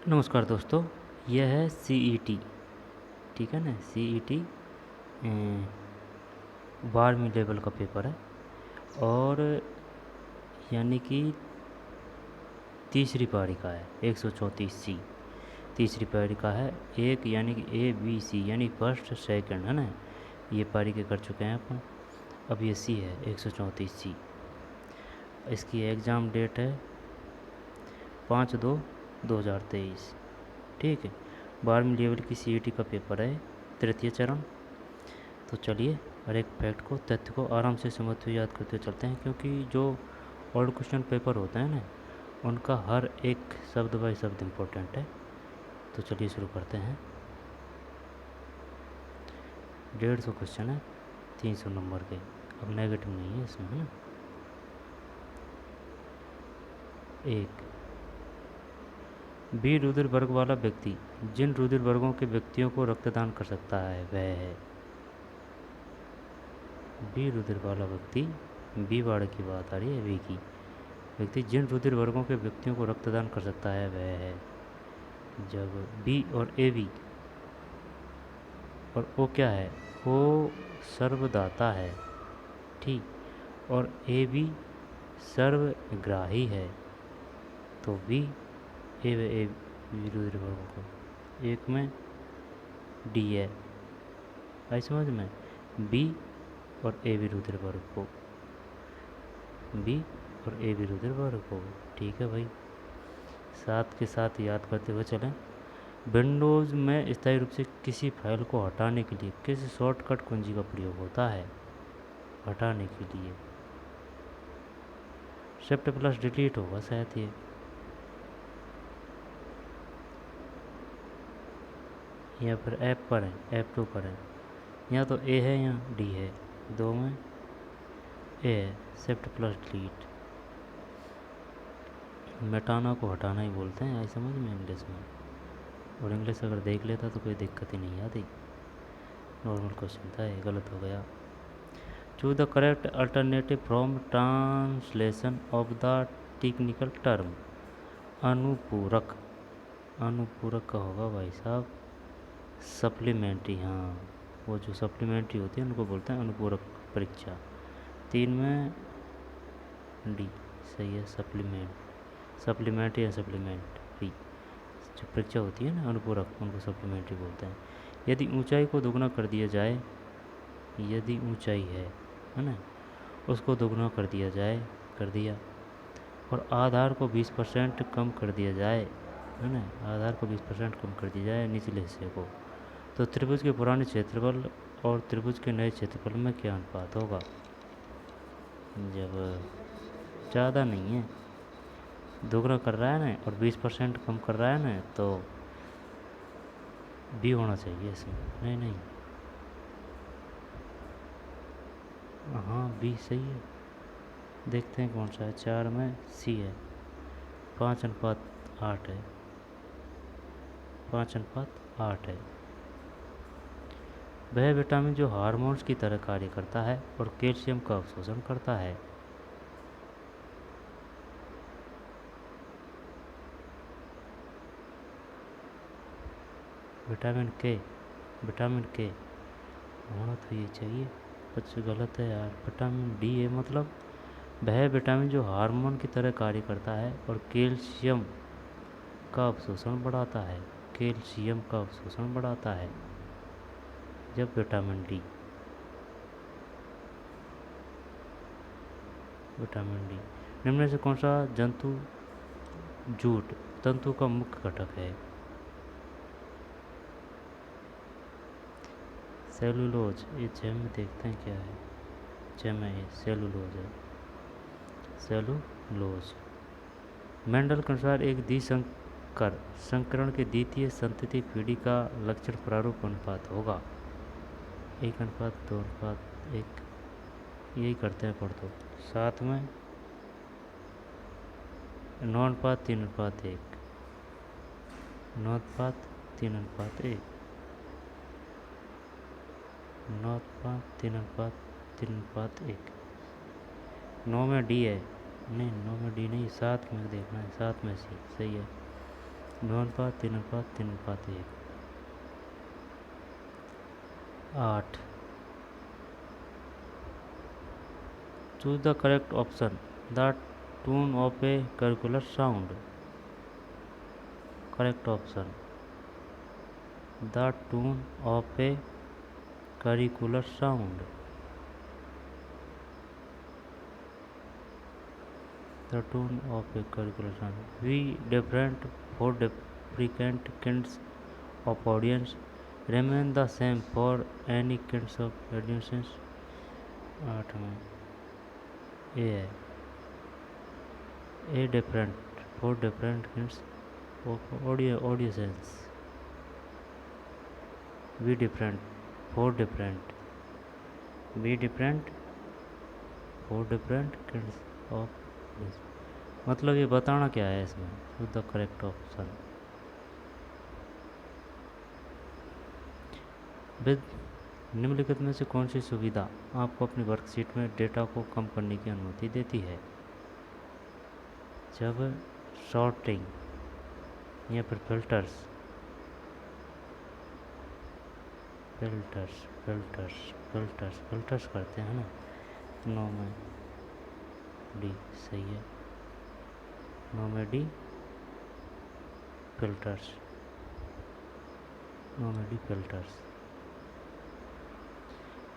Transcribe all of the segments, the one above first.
नमस्कार दोस्तों, यह है CET। ठीक है ना, CET 12वीं लेवल का पेपर है और यानी कि तीसरी पारी का है। 134C तीसरी पारी का है। एक यानी कि ABC यानी फर्स्ट सेकंड है ना, ये पारी के कर चुके हैं अपन। अब ये C है 134C। इसकी एग्ज़ाम डेट है 5/2/2023। ठीक है, 12वीं लेवल की CET का पेपर है, तृतीय चरण। तो चलिए हर एक फैक्ट को, तथ्य को आराम से समझते हुए याद करते हुए चलते हैं, क्योंकि जो ओल्ड क्वेश्चन पेपर होते हैं ना, उनका हर एक शब्द बाय शब्द इम्पोर्टेंट है। तो चलिए शुरू करते हैं। 150 क्वेश्चन है, 300 नंबर के। अब नेगेटिव नहीं है इसमें, है ना। एक, बी रुधिर वर्ग वाला व्यक्ति जिन रुधिर वर्गों के व्यक्तियों को रक्तदान कर सकता है वह है। बी रुधिर वाला व्यक्ति, बी वार्ड की बात आ रही है, बी की व्यक्ति जिन रुधिर वर्गों के व्यक्तियों को रक्तदान कर सकता है वह है। जब बी और ए बी और ओ क्या है, ओ सर्वदाता है, ठीक, और ए बी सर्वग्राही है, तो बी ए बी रुधिर वर्गों को एक में डी है। आई समझ में, बी और ए बी रुधिर वर्ग को, बी और ए बी रुधिर वर्ग को। ठीक है भाई, साथ के साथ याद करते हुए चलें। विंडोज़ में स्थायी रूप से किसी फाइल को हटाने के लिए किस शॉर्टकट कुंजी का प्रयोग होता है? हटाने के लिए शिफ्ट प्लस डिलीट होगा शायद ये, या फिर ऐप पर है, F2 पर है। या तो ए है या डी है, दो में ए है। शिफ्ट प्लस डिलीट, मिटाना को हटाना ही बोलते हैं, आई समझ में इंग्लिश में। और इंग्लिश अगर देख लेता तो कोई दिक्कत ही नहीं आती। नॉर्मल क्वेश्चन था, ये गलत हो गया। Choose the correct alternative from translation of the technical term. अनुपूरक, अनुपूरक का होगा भाई साहब सप्लीमेंट्री। हाँ, वो जो सप्लीमेंट्री होती है उनको बोलते हैं अनुपूरक परीक्षा। 3 में डी सही है। सप्लीमेंट्री या सप्लीमेंट्री जो परीक्षा होती है ना अनुपूरक, उनको सप्लीमेंट्री बोलते हैं। यदि ऊंचाई को दोगुना कर दिया जाए, यदि ऊंचाई है ना, उसको दोगुना कर दिया जाए, कर दिया, और आधार को 20% कम कर दिया जाए, है ना, आधार को 20% कम कर दिया जाए निचले हिस्से को, तो त्रिभुज के पुराने क्षेत्रफल और त्रिभुज के नए क्षेत्रफल में क्या अनुपात होगा? जब ज़्यादा नहीं है, दोगुना कर रहा है ना और 20% कम कर रहा है ना, तो बी होना चाहिए इसमें। नहीं नहीं, हाँ बी सही है। देखते हैं कौन सा है। 4 में सी है। 5:8 है, 5:8 है। वह विटामिन जो हार्मोन्स की तरह कार्य करता है और कैल्शियम का अवशोषण करता है। विटामिन के, विटामिन के होना तो ये चाहिए, कुछ गलत है यार। विटामिन डी है, मतलब वह विटामिन जो हार्मोन की तरह कार्य करता है और कैल्शियम का अवशोषण बढ़ाता है, कैल्शियम का अवशोषण बढ़ाता है। जब विटामिन डी, विटामिन डी। निम्न में से कौन सा जंतु जूट तंतु का मुख्य घटक है? सेलुलोज, ये जैम में देखते हैं क्या है। जैम में ये सेलुलोज है, सेलुलोज। मेंडल के अनुसार एक द्विसंकर संकरण के द्वितीय संतति पीढ़ी का लक्षण प्रारूप अनुपात होगा? 1:2:1। यही करते हैं पढ़ दो। 7 में 9:3:1, 9:3:1, 9:3:1। 9 में डी है, नहीं 9 में डी नहीं, 7 में देखना है। 7 में सी सही है। 9:3:3:1। 8. Choose the correct option. The tune of a curricular sound. Correct option. The tune of a curricular sound. The tune of a curricular sound. We different for different kinds of audience remain the same for any kinds of audiences. 8 में ए है a different for different kinds of audiences. We different for different. We different for different kinds of audience. मतलब ये बताना क्या है इसमें? Choose the correct option. With निम्नलिखित में से कौन सी सुविधा आपको अपनी वर्कशीट में डेटा को कम करने की अनुमति देती है? जब सॉर्टिंग या फिर फिल्टर्स करते हैं ना, 9 में डी सही है। 9 में डी फिल्टर्स। 9 में डी फिल्टर्स।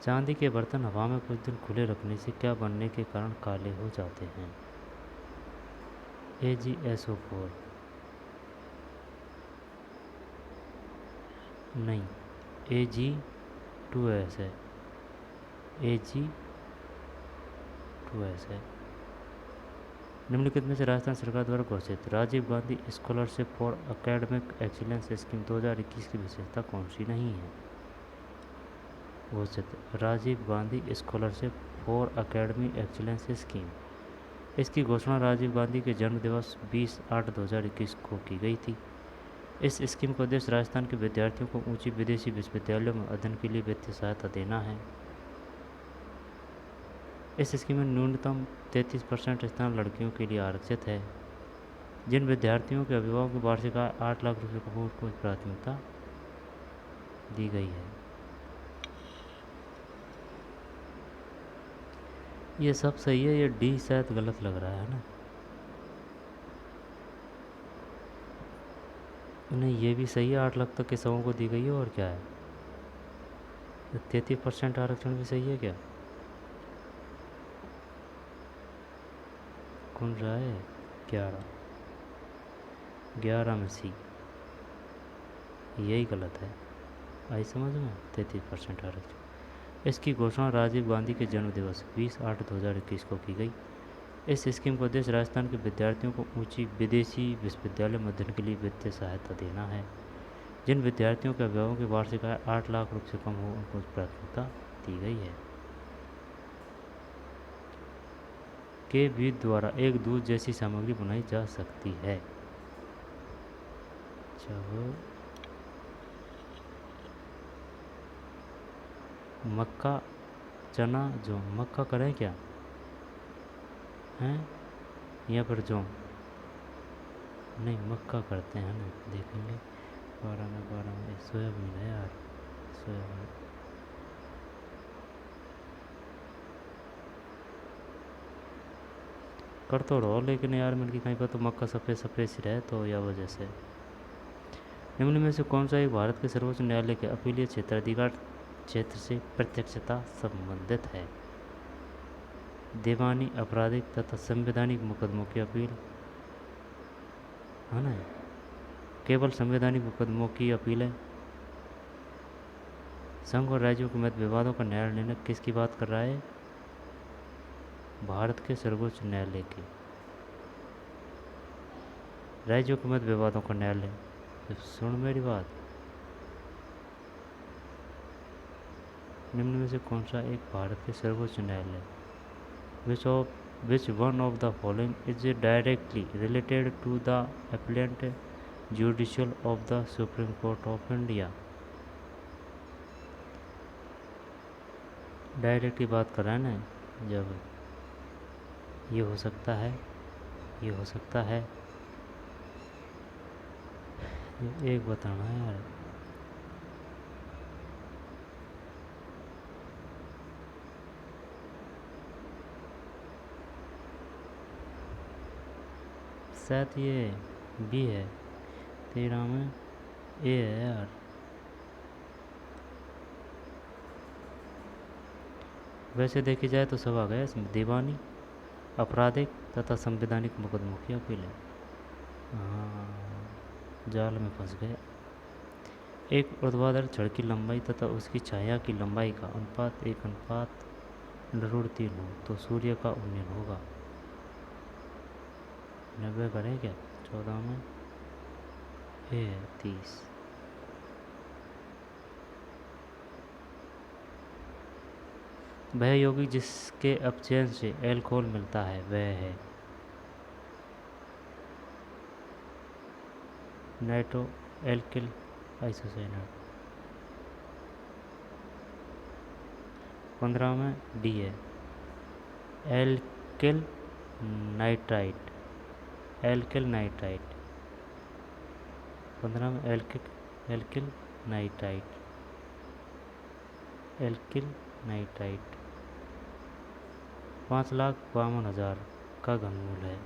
चांदी के बर्तन हवा में कुछ दिन खुले रखने से क्या बनने के कारण काले हो जाते हैं? AgSO4 नहीं, Ag2S है। Ag2S है। निम्नलिखित में से राजस्थान सरकार द्वारा घोषित Rajiv Gandhi scholarship for academic excellence scheme 2021 की विशेषता कौन सी नहीं है? घोषित Rajiv Gandhi scholarship for academic excellence scheme. इसकी घोषणा राजीव गांधी के जन्म दिवस 20/8/2021 को की गई थी। इस स्कीम का उद्देश्य राजस्थान के विद्यार्थियों को ऊंची विदेशी विश्वविद्यालयों में अध्ययन के लिए वित्तीय सहायता देना है। इस स्कीम में न्यूनतम 33% स्थान लड़कियों के लिए आरक्षित है। जिन विद्यार्थियों के अभिभावक की वार्षिक आय 8 लाख रुपये को प्राथमिकता दी गई है। ये सब सही है, ये डी शायद गलत लग रहा है ना। नहीं, ये भी सही है, 8 लाख तक के सबों को दी गई है। और क्या है? 33% आरक्षण भी सही है क्या? कौन रहा है? 11 में सी, यही गलत है। आई समझ में? 33% आरक्षण। इसकी घोषणा राजीव गांधी के जन्म दिवस 20/8/2021 को की गई। इस स्कीम का उद्देश्य राजस्थान के विद्यार्थियों को ऊंची विदेशी विश्वविद्यालय में अध्ययन के लिए वित्तीय सहायता देना है। जिन विद्यार्थियों के अभिभावकों की वार्षिक आय 8 लाख रुपये से कम हो उनको प्राथमिकता दी गई है। के बीज द्वारा एक दूध जैसी सामग्री बनाई जा सकती है। जब मक्का चना जो मक्का करें क्या हैं, या फिर जो नहीं मक्का करते हैं ना, देखेंगे 12 में सोयाबीन है यार, सोयाबीन कर तो रहो, लेकिन यार मिल कहीं पर तो मक्का सफ़ेद सफ़ेद सी रहे तो या वजह से। निम्न में से कौन सा एक भारत के सर्वोच्च न्यायालय के अपीलीय क्षेत्राधिकार क्षेत्र से प्रत्यक्षता संबंधित है? दीवानी, आपराधिक तथा संवैधानिक मुकदमों की अपील है ना, केवल संवैधानिक मुकदमों की अपील है। संघ और राज्यों के मध्य विवादों का न्याय निर्णय किसकी बात कर रहा है? भारत के सर्वोच्च न्यायालय की। राज्यों के मध्य विवादों का न्यायालय, सुन मेरी बात। निम्न में से कौन सा एक भारत के सर्वोच्च न्यायालय which one of the following is directly related to the appellate judicial of the Supreme Court of India? Direct की बात कर रहा है ना, जब ये हो सकता है, ये हो सकता है, ये एक बताना है यार। शायद ये बी है, 13 में ए है यार। वैसे देखी जाए तो सब आ गया इसमें, दीवानी, आपराधिक तथा संवैधानिक मुकदमों की अपील है। हाँ, जाल में फंस गए। एक ऊर्ध्वाधर छड़ की लंबाई तथा उसकी छाया की लंबाई का अनुपात 1:3 हो तो सूर्य का उन्नयन होगा। 90 करें क्या? 14 में ए है 30। वह यौगिक जिसके अपचयन से एल्कोहल मिलता है वह है नाइट्रो एल्किल आइसोसाइनेट। 15 में डी है एल्किल नाइट्राइट। Alkyl nitrite. 15 में एल्किल नाइट्राइट। एल्किल नाइट्राइट 5,52,000 का घनमूल है।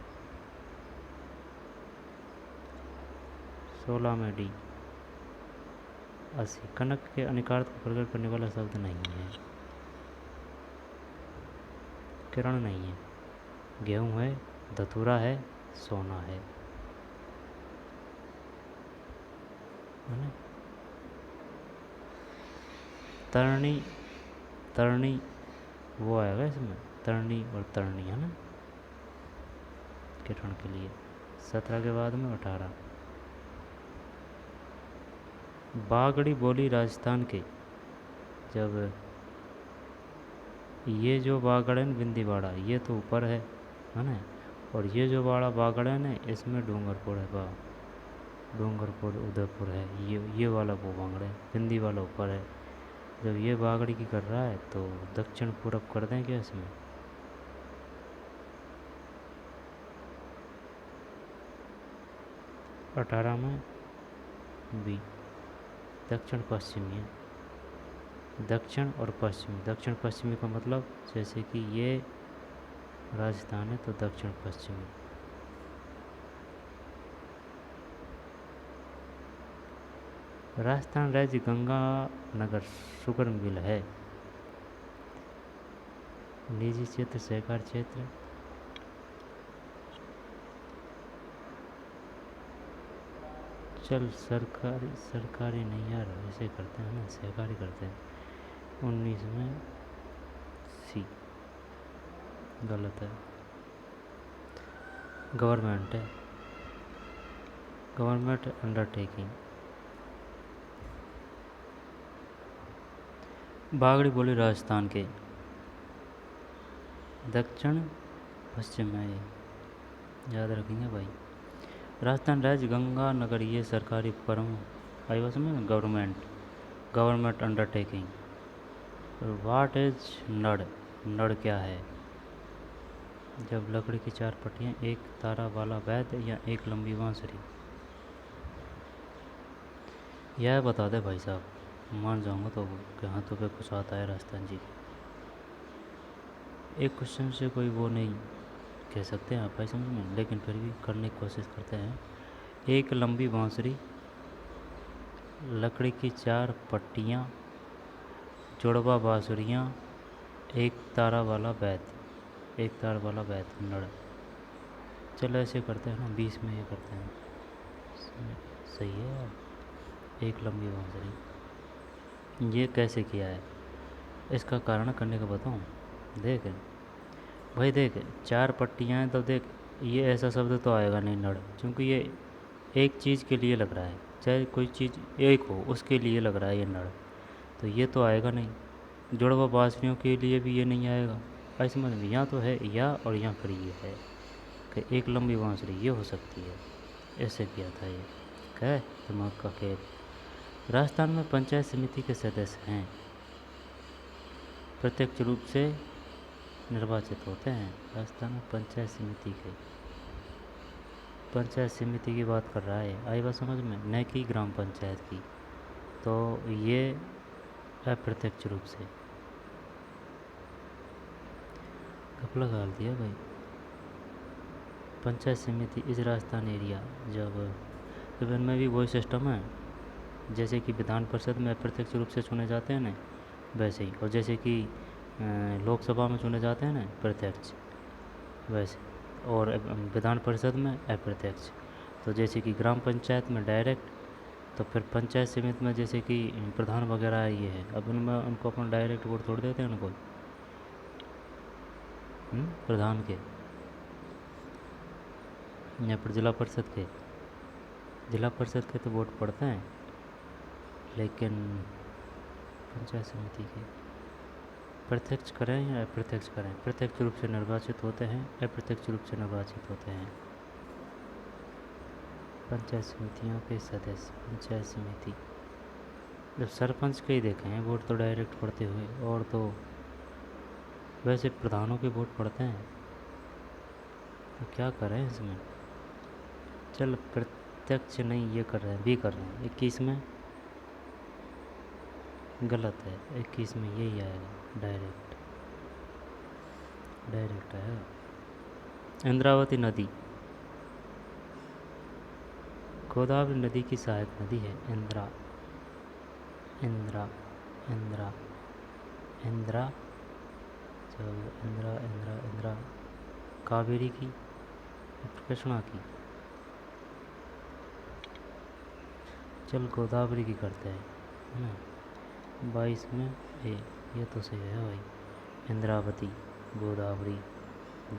16 में डी 80। कनक के अनिकार्त को प्रकट करने वाला शब्द नहीं है। किरण नहीं है, गेहूँ है, धतूरा है, सोना है ना? तरणी, तरणी वो आएगा इसमें, तरणी और तरणी है ना, किरण के लिए। 17 के बाद में 18। बागड़ी बोली राजस्थान के, जब ये जो बागड़न बिंदीवाड़ा ये तो ऊपर है ना, और ये जो वाड़ा बागड़न है इसमें डूंगरपुर है, बा डूंगरपुर उदयपुर है, ये वाला वो बागड़े, बिंदी वाला ऊपर है। जब ये बागड़ी की कर रहा है तो दक्षिण पूरब कर दें क्या इसमें? अठारह में बी दक्षिण पश्चिमी है। दक्षिण और पश्चिमी, दक्षिण पश्चिमी का मतलब जैसे कि ये राजस्थान है तो दक्षिण पश्चिमी। राजस्थान राज्य गंगानगर शुगर मिल है निजी क्षेत्र, सहकार क्षेत्र, चल सरकारी, सरकारी नहीं यार, ऐसे करते हैं ना, सहकारी करते हैं। 19 में सी गलत है, गवर्नमेंट है, गवर्नमेंट अंडरटेकिंग। बागड़ी बोली राजस्थान के दक्षिण पश्चिम में, ये याद रखेंगे भाई। राजस्थान राज्य गंगानगर ये सरकारी उपक्रम आयोग में गवर्नमेंट अंडरटेकिंग। व्हाट इज नड़? नड़ क्या है? जब लकड़ी की 4 पट्टियाँ, एक तारा वाला वैद्य या एक लंबी बांसुरी। यह बता दे भाई साहब, मान जाऊंगा तो कि हाँ तो कुछ आता है राजस्थान जी। एक क्वेश्चन से कोई वो नहीं कह सकते आप भाई समझ में, लेकिन फिर भी करने की कोशिश करते हैं। एक लंबी बांसुरी, लकड़ी की 4 पट्टियाँ, जुड़वा बांसुरियाँ, एक तारा वाला वैद्य, एक तार वाला वैद्य नड़। चलो ऐसे करते हैं ना, 20 में ये करते हैं, सही है यार। एक लंबी बांसुरी ये कैसे किया है, इसका कारण करने का बताऊँ। देख भाई, देख 4 पट्टियाँ हैं तो देख ये ऐसा शब्द तो आएगा नहीं नड़, क्योंकि ये एक चीज़ के लिए लग रहा है, चाहे कोई चीज़ एक हो उसके लिए लग रहा है ये नड़, तो ये तो आएगा नहीं। जुड़वा बांसुरियों के लिए भी ये नहीं आएगा। ऐसे समझ में, यहाँ तो है या और यहाँ पर ये है कि एक लंबी बांसुरी ये हो सकती है, ऐसे किया था ये। क्या दिमाग का खेल। राजस्थान में पंचायत समिति के सदस्य हैं प्रत्यक्ष रूप से निर्वाचित होते हैं। राजस्थान में पंचायत समिति के पंचायत समिति की बात कर रहा है, आई बात समझ में, न कि ग्राम पंचायत की। तो ये अप्रत्यक्ष रूप से घपला डाल दिया भाई। पंचायत समिति इस राजस्थान एरिया, जब इनमें भी वही सिस्टम है जैसे कि विधान परिषद में अप्रत्यक्ष रूप से चुने जाते हैं ना, वैसे ही। और जैसे कि लोकसभा में चुने जाते हैं ना प्रत्यक्ष, वैसे। और विधान परिषद में अप्रत्यक्ष। तो जैसे कि ग्राम पंचायत में डायरेक्ट, तो फिर पंचायत समिति में जैसे कि प्रधान वगैरह ये है, अब उनमें उनको अपन डायरेक्ट वोट छोड़ देते हैं उनको, प्रधान के या फिर जिला परिषद के तो वोट पड़ते हैं, लेकिन पंचायत समिति के प्रत्यक्ष करें या अप्रत्यक्ष करें, प्रत्यक्ष रूप से निर्वाचित होते हैं, अप्रत्यक्ष रूप से निर्वाचित होते हैं पंचायत समितियों के सदस्य। पंचायत समिति जब सरपंच के ही देखे हैं वोट तो डायरेक्ट पड़ते हुए, और तो वैसे प्रधानों के वोट पड़ते हैं, तो क्या करें इसमें। चल प्रत्यक्ष नहीं ये कर रहे हैं, भी कर रहे हैं। 21 में गलत है, 21 में यही आएगा, डायरेक्ट आएगा। इंद्रावती नदी गोदावरी नदी की सहायक नदी है। इंद्रा इंद्रा इंद्रा इंद्रा चल इंद्रा कावेरी की, कृष्णा की, चल गोदावरी की करते हैं ना। 22 में ये तो सही है भाई, इंद्रावती गोदावरी।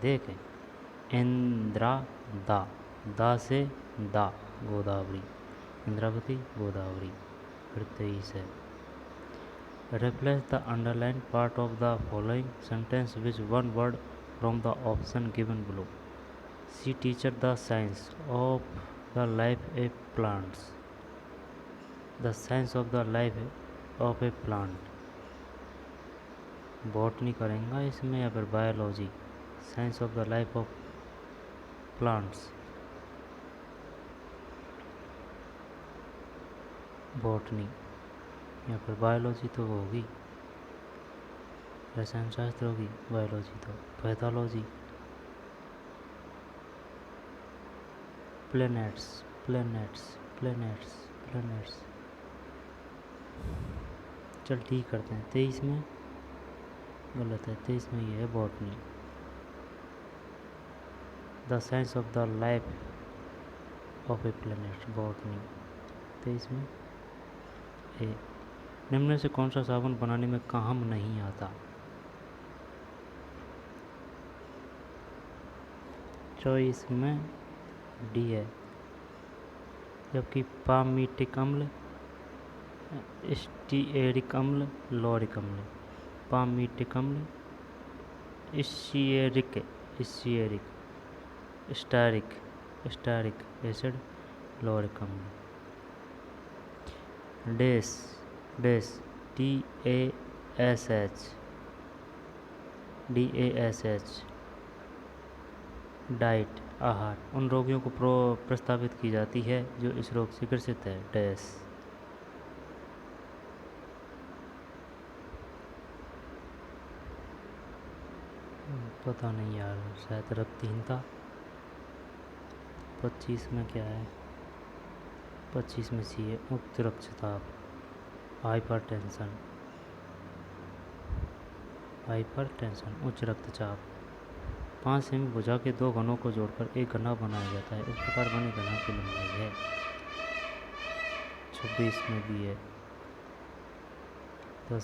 देख इंद्रा दा से दा गोदावरी, इंद्रावती गोदावरी। फिर 23 है, replace the underlined part of the following sentence with one word from the option given below. She teaches the science of the life of plants. The science of the life of a plant. Botany करेंगे इसमें या फिर biology. Science of the life of plants, botany या फिर biology तो वो होगी, रसायन शास्त्र होगी, बायोलॉजी तो pathology. Planets planets planets planets चल ठीक करते हैं। 23 में गलत है, 23 में ये है botany. The science of the life of A planet, botany. 23 में ए। निम्न से कौन सा साबुन बनाने में काम नहीं आता। 24 में डी है, जबकि पामीटिक अम्ल, स्टीएरिक अम्ल, लॉरिक अम्ल। पामीटिक अम्ल, स्टीएरिक स्टारिक एसिड, लॉरिक अम्ल। डेस DASH डाइट, आहार उन रोगियों को प्रस्तावित की जाती है जो इस रोग से ग्रसित है। डैश पता नहीं यार, शायद रक्तहीनता। 25 में क्या है, 25 में सी है, उच्च रक्तचाप, हाइपरटेंशन, उच्च रक्तचाप। 5 सेमी भुजा के 2 घनों को जोड़कर एक घना बनाया जाता है, इस प्रकार बने घना की लंबाई है। 26 में भी है 10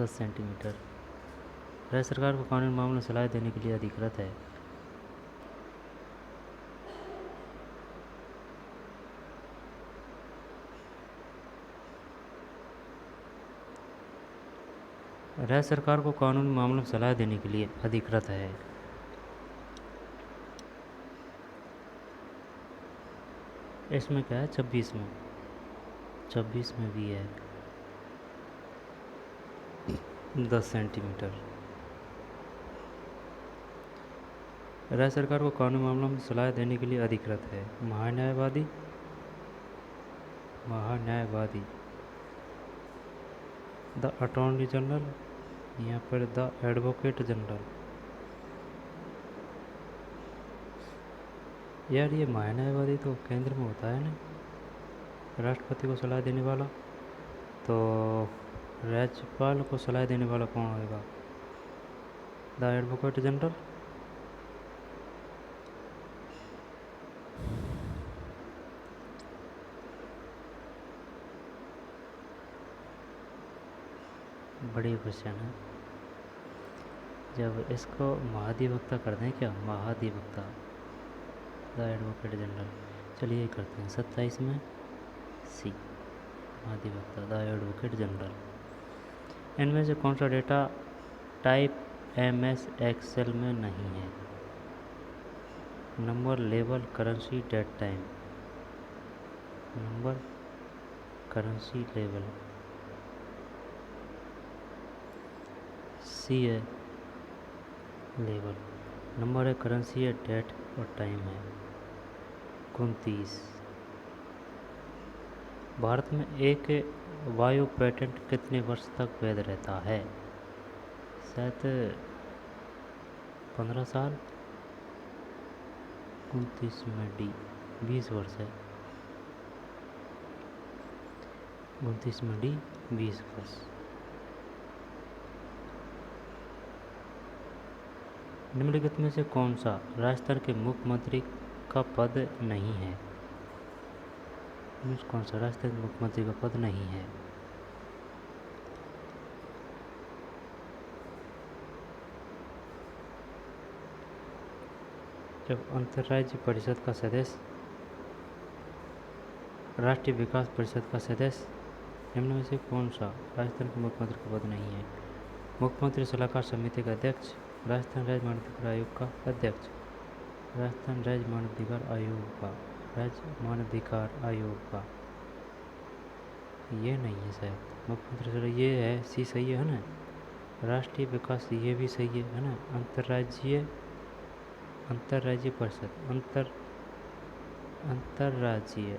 सेंटीमीटर। राज्य सरकार को कानूनी मामलों में सलाह देने के लिए अधिकृत है। राज्य सरकार को कानूनी मामलों में सलाह देने के लिए अधिकृत है। इसमें क्या है, 26 में भी है 10 सेंटीमीटर। राज्य सरकार को कानूनी मामलों में सलाह देने के लिए अधिकृत है। महान्यायवादी, महान्यायवादी, द अटॉर्नी जनरल, यहाँ पर द एडवोकेट जनरल। यार ये महान्यायवादी तो केंद्र में होता है ना, राष्ट्रपति को सलाह देने वाला। तो राज्यपाल को सलाह देने वाला कौन होगा? The advocate general. बड़ी क्वेश्चन है। जब इसको महाधिवक्ता कर दें क्या, महाधिवक्ता, द एडवोकेट जनरल। चलिए करते हैं 27 में सी, महाधिवक्ता, द एडवोकेट जनरल। इनमें से कौन सा डेटा टाइप MS एक्सेल में नहीं है? Number, level, currency, date time. Number, currency, level. C है लेवल, नंबर है, करेंसी है, डेट और टाइम है। 29। भारत में एक वायु पेटेंट कितने वर्ष तक वैध रहता है? शायद 15 साल। 29 में डी 20 वर्ष है। 29 में डी 20 वर्ष। निम्नलिखित में से कौन सा राजस्थान के मुख्यमंत्री का पद नहीं है? कौन सा राजस्थान के मुख्यमंत्री का पद नहीं है? जब अंतर्राज्यीय परिषद का सदस्य, राष्ट्रीय विकास परिषद का सदस्य, निम्न में से कौन सा राजस्थान के मुख्यमंत्री का पद नहीं है? मुख्यमंत्री सलाहकार समिति का अध्यक्ष, राजस्थान राज्य मानवाधिकार आयोग का अध्यक्ष, राजस्थान राज्य मानवाधिकार आयोग का, ये नहीं है शायद। मुख्यमंत्री सलाह ये है, सी सही है ना। राष्ट्रीय विकास ये भी सही है ना। अंतर्राज्यीय परिषद, अंतर्राज्यीय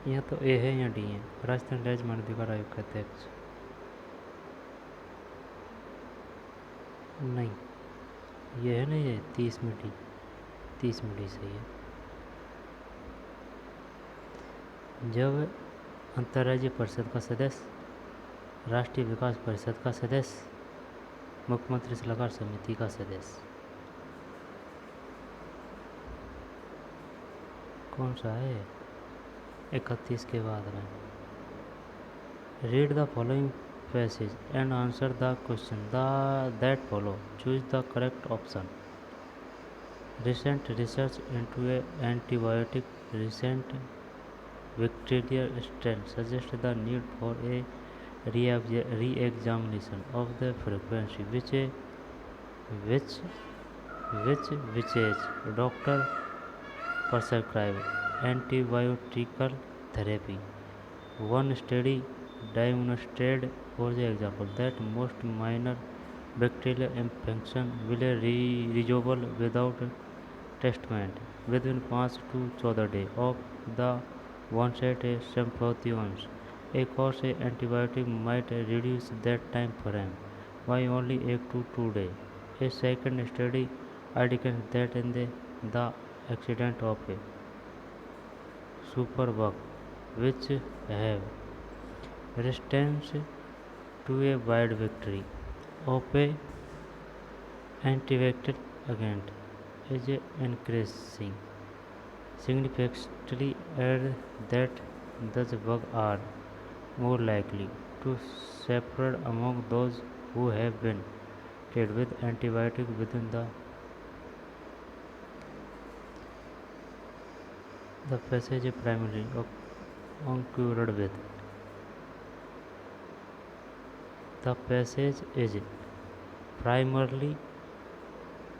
यहाँ तो ए है या डी है? राजस्थान राज्य मानवाधिकार आयोग का अध्यक्ष नहीं, ये है ना, ये 30 में डी, 30 में डी सही है। जब अंतर्राज्यीय परिषद का सदस्य, राष्ट्रीय विकास परिषद का सदस्य, मुख्यमंत्री सलाहकार समिति का सदस्य, कौन सा है? 31 के बाद में। Read the following passage and answer the question that follow, choose the correct option. Recent research into antibiotic resistant bacterial strain suggests the need for a re-examination of the frequency which doctor prescribe antibiotical therapy. One study demonstrated, for the example, that most minor bacterial infection will resolve without treatment within 5 to 14 days of the onset of symptoms. A course of antibiotic might reduce that time frame by only 8 to 2 days. A second study indicates that in the accident of a superbug which have resistance to a wide bacteria of a antibacterial agent is increasing significantly, and that those bugs are more likely to spread among those who have been treated with antibiotics within the passage primarily occurred with. The passage is primarily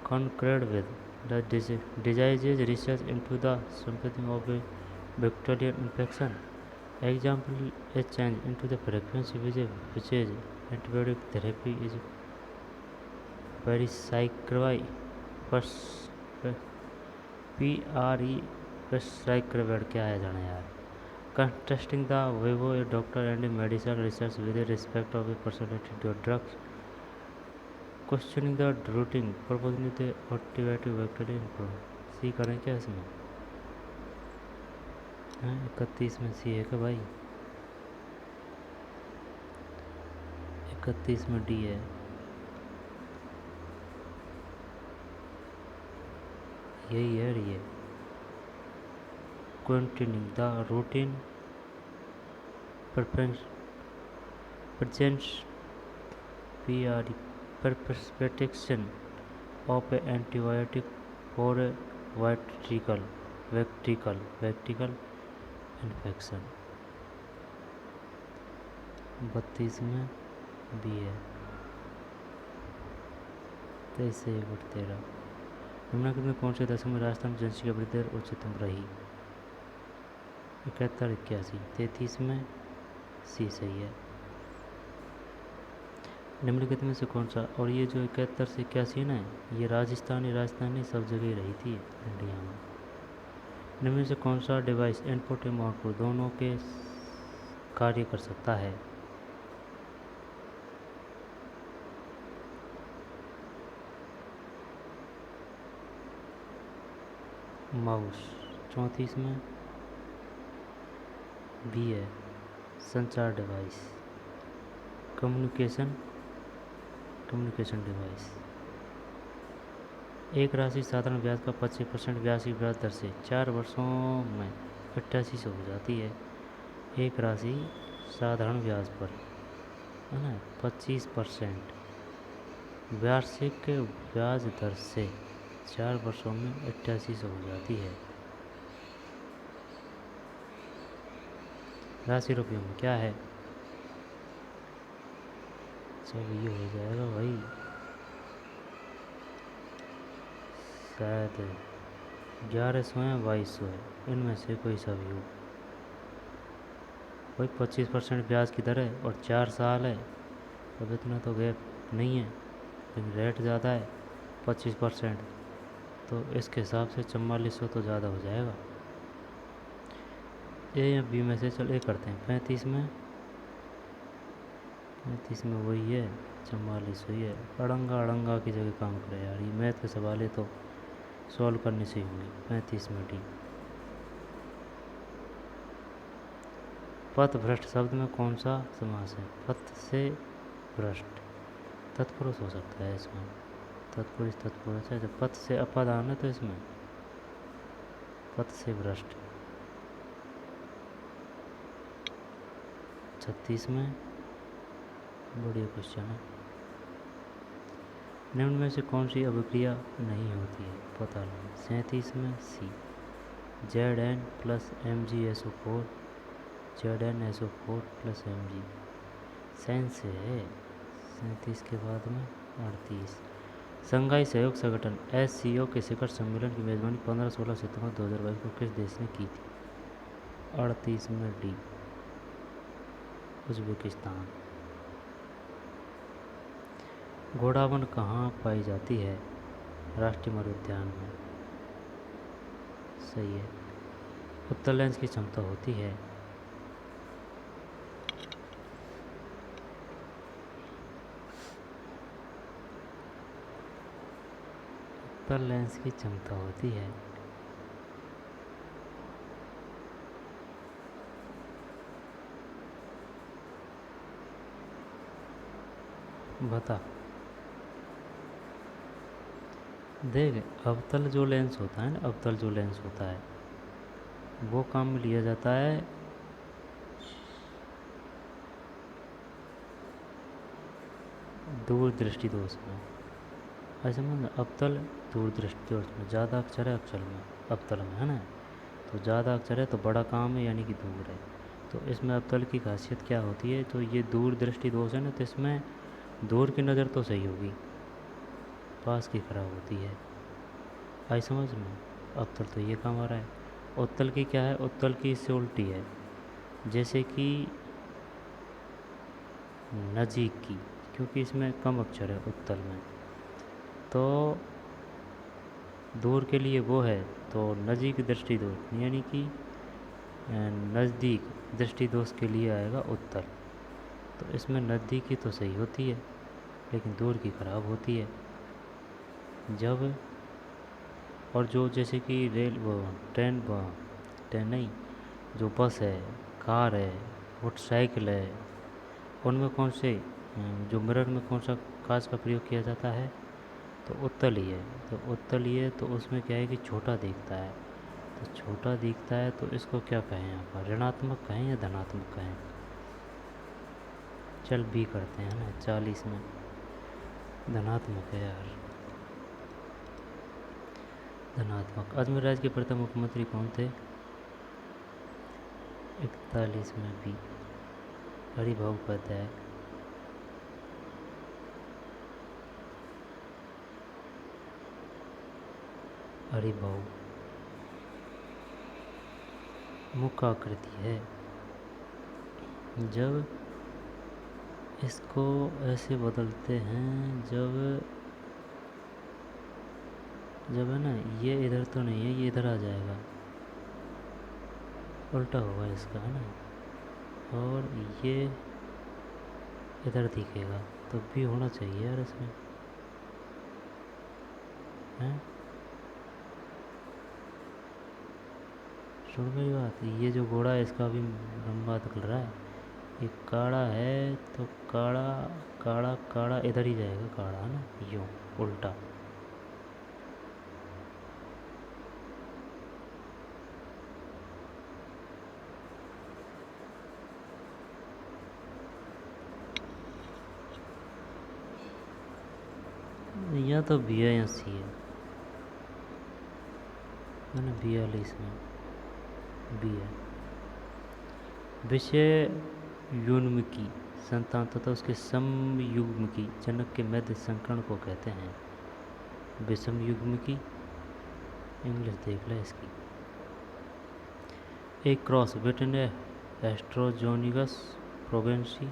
concurred with the disease research into the symptoms of a bacterial infection. Example, a change into the frequency which is antibiotic therapy is पेरिसाइक्लोवाइड PRE पेरिसाइक्लोवाइड क्या है जाना यार। Contrasting the vivo a doctor and medical research with respect of a personality to drugs. Questioning the routine proposing the activative bacterial influence. सी करें क्या इसमें? 31 में सी है क्या भाई? 31 में डी है। यही है ये। Continuing the routine presents prescription of an antibiotic for a bacterial infection। 32 में बी है। 23 से 13। निम्नलिखित में कौन से दशक में राजस्थान जनसंख्या की वृद्धि दर उच्चतम रही? 71, 81। 33 में सी सही है। निम्नलिखित में से कौन सा, और ये जो 71 से 81 है ना, ये राजस्थानी सब जगह रही थी इंडिया में। निम्न से कौन सा डिवाइस इनपुट एवं आउटपुट दोनों के कार्य कर सकता है? माउस। 34 में बी है। संचार डिवाइस, कम्युनिकेशन डिवाइस। एक राशि साधारण ब्याज का 25% ब्याज की ब्याज दर से 4 वर्षों में 8800 हो जाती है। एक राशि साधारण ब्याज पर है ना 25% वार्षिक ब्याज दर से 4 वर्षों में 8800 हो जाती है। राशि रुपयों में क्या है? सब ये हो जाएगा भाई, शायद 1100 है 2200 है, इनमें से कोई सा भी हो। भाई 25% ब्याज की दर है और 4 साल है, अब इतना तो गैप नहीं है, लेकिन रेट ज़्यादा है 25%, तो इसके हिसाब से 4400 तो ज़्यादा हो जाएगा। ए या बी में से चल ए करते हैं। 35 में वही है 44 हुई है। अड़ंगा की जगह काम करे यार, ये मैथ के सवाल है तो सॉल्व करने से होंगे। 35 में डी। पथ भ्रष्ट शब्द में कौन सा समास है? पथ से भ्रष्ट तत्पुरुष हो सकता है इसमें, तत्पुरुष है। जब पथ से अपद आना तो इसमें पथ से भ्रष्ट। 36 में बढ़िया क्वेश्चन है। निम्न में से कौन सी अभिक्रिया नहीं होती है? पता नहीं। 37 में सी Zn plus MgSO4 ZnSO4 plus Mg। Science से है। 37 के बाद में 38। संघाई सहयोग संगठन SCO के शिखर सम्मेलन की मेजबानी 15-16 सितंबर 2022 को किस देश ने की थी? 38 में डी उज्बेकिस्तान। घोड़ावन कहाँ पाई जाती है? राष्ट्रीय मृग उद्यान में। सही है। उत्तल लेंस की क्षमता होती है। उत्तल लेंस की क्षमता होती है। बता। देख, अवतल जो लेंस होता है ना, अवतल जो लेंस होता है वो काम में लिया जाता है दूर दृष्टि दोष में। ऐसे में अवतल दूर दृष्टि दोष में ज़्यादा अक्षर है अक्षर में, अवतल में है ना, तो ज़्यादा अक्षर है तो बड़ा काम है यानी कि दूर है। तो इसमें अवतल की खासियत क्या होती है? तो ये दूर दृष्टि दोष है ना, तो इसमें दूर की नज़र तो सही होगी, पास की खराब होती है। आई समझ में? अवतल तो ये काम आ रहा है। उत्तल की क्या है? उत्तल की इससे उल्टी है। जैसे कि नज़ीक की, क्योंकि इसमें कम अक्षर है उत्तल में, तो दूर के लिए वो है, तो नज़ीक दृष्टि दोष यानी कि नज़दीक दृष्टि दोष के लिए आएगा उत्तल। तो इसमें नज़दीक की तो सही होती है, लेकिन दूर की खराब होती है। जब और जो जैसे कि रेल वो ट्रेन नहीं, जो बस है, कार है, मोटरसाइकिल है, उनमें कौन से जो मिरर में कौन सा कांच का प्रयोग किया जाता है, तो उत्तल ही है। तो उत्तल ही है, तो उसमें क्या है कि छोटा दिखता है। तो छोटा दिखता है, तो इसको क्या कहें यहाँ पर, ऋणात्मक कहें या धनात्मक कहें? चल बी करते हैं ना, 40 में धनात्मक है यार, धनात्मक। अजमेर राज्य के प्रथम मुख्यमंत्री कौन थे? 41 में भी हरिभाऊ उपाध्याय। हरिभाऊ मुख आकृति है। जब इसको ऐसे बदलते हैं, जब है ना, ये इधर तो नहीं है, ये इधर आ जाएगा, उल्टा होगा इसका, है ना, और ये इधर दिखेगा, तो भी होना चाहिए यार इसमें, हैं? सुन मेरी बात, ये जो घोड़ा है इसका भी लंबा निकल रहा है, ये काड़ा है, तो काड़ा काड़ा काड़ा इधर ही जाएगा, काड़ा है ना, यूँ उल्टा। यहाँ तो बी है या सी है ना, 42 में बी है। विषय युग्म संतान तथा उसके समयुग्म की जनक के मध्य संकरण को कहते हैं। विषम युग्म की इंग्लिश देख ले इसकी। एक cross between heterozygous progeny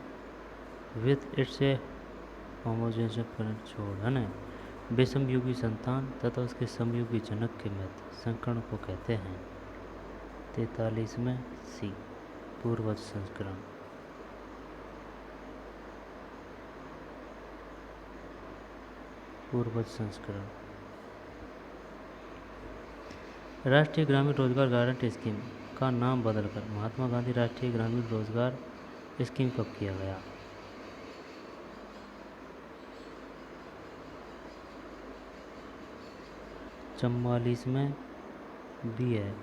with its a homogeneous parent छोड़, है ना। विषम युगी संतान तथा उसके समयुगी जनक के मध्य संकरण को कहते हैं। 43 में सी पूर्वज संस्करण। पूर्वज संस्करण। राष्ट्रीय ग्रामीण रोजगार गारंटी स्कीम का नाम बदलकर महात्मा गांधी राष्ट्रीय ग्रामीण रोजगार स्कीम कब किया गया? चौवालीस में बी है,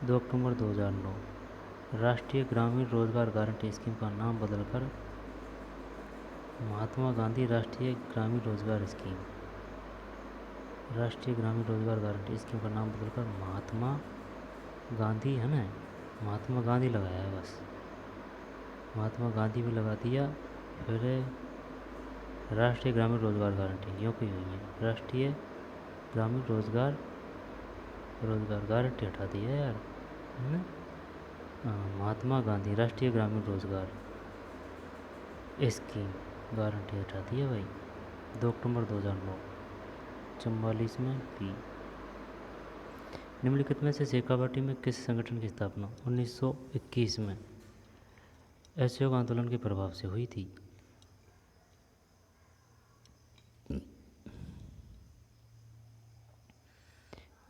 2 अक्टूबर 2009। राष्ट्रीय ग्रामीण रोजगार गारंटी स्कीम का नाम बदलकर महात्मा गांधी राष्ट्रीय ग्रामीण रोजगार स्कीम, राष्ट्रीय ग्रामीण रोजगार गारंटी स्कीम का नाम बदलकर महात्मा गांधी, है ना, महात्मा गांधी लगाया है बस, महात्मा गांधी भी लगा दिया। फिर राष्ट्रीय ग्रामीण रोजगार गारंटी यूँ की हुई है, राष्ट्रीय ग्रामीण रोजगार गारंटी हटा दिया यार, है ना। महात्मा गांधी राष्ट्रीय ग्रामीण रोजगार स्कीम गारंटी हटा दिया भाई, 2 अक्टूबर 2009। 44 में बी। निम्नलिखित में से शेखावाटी में किस संगठन की स्थापना 1921 में असहयोग आंदोलन के प्रभाव से हुई थी?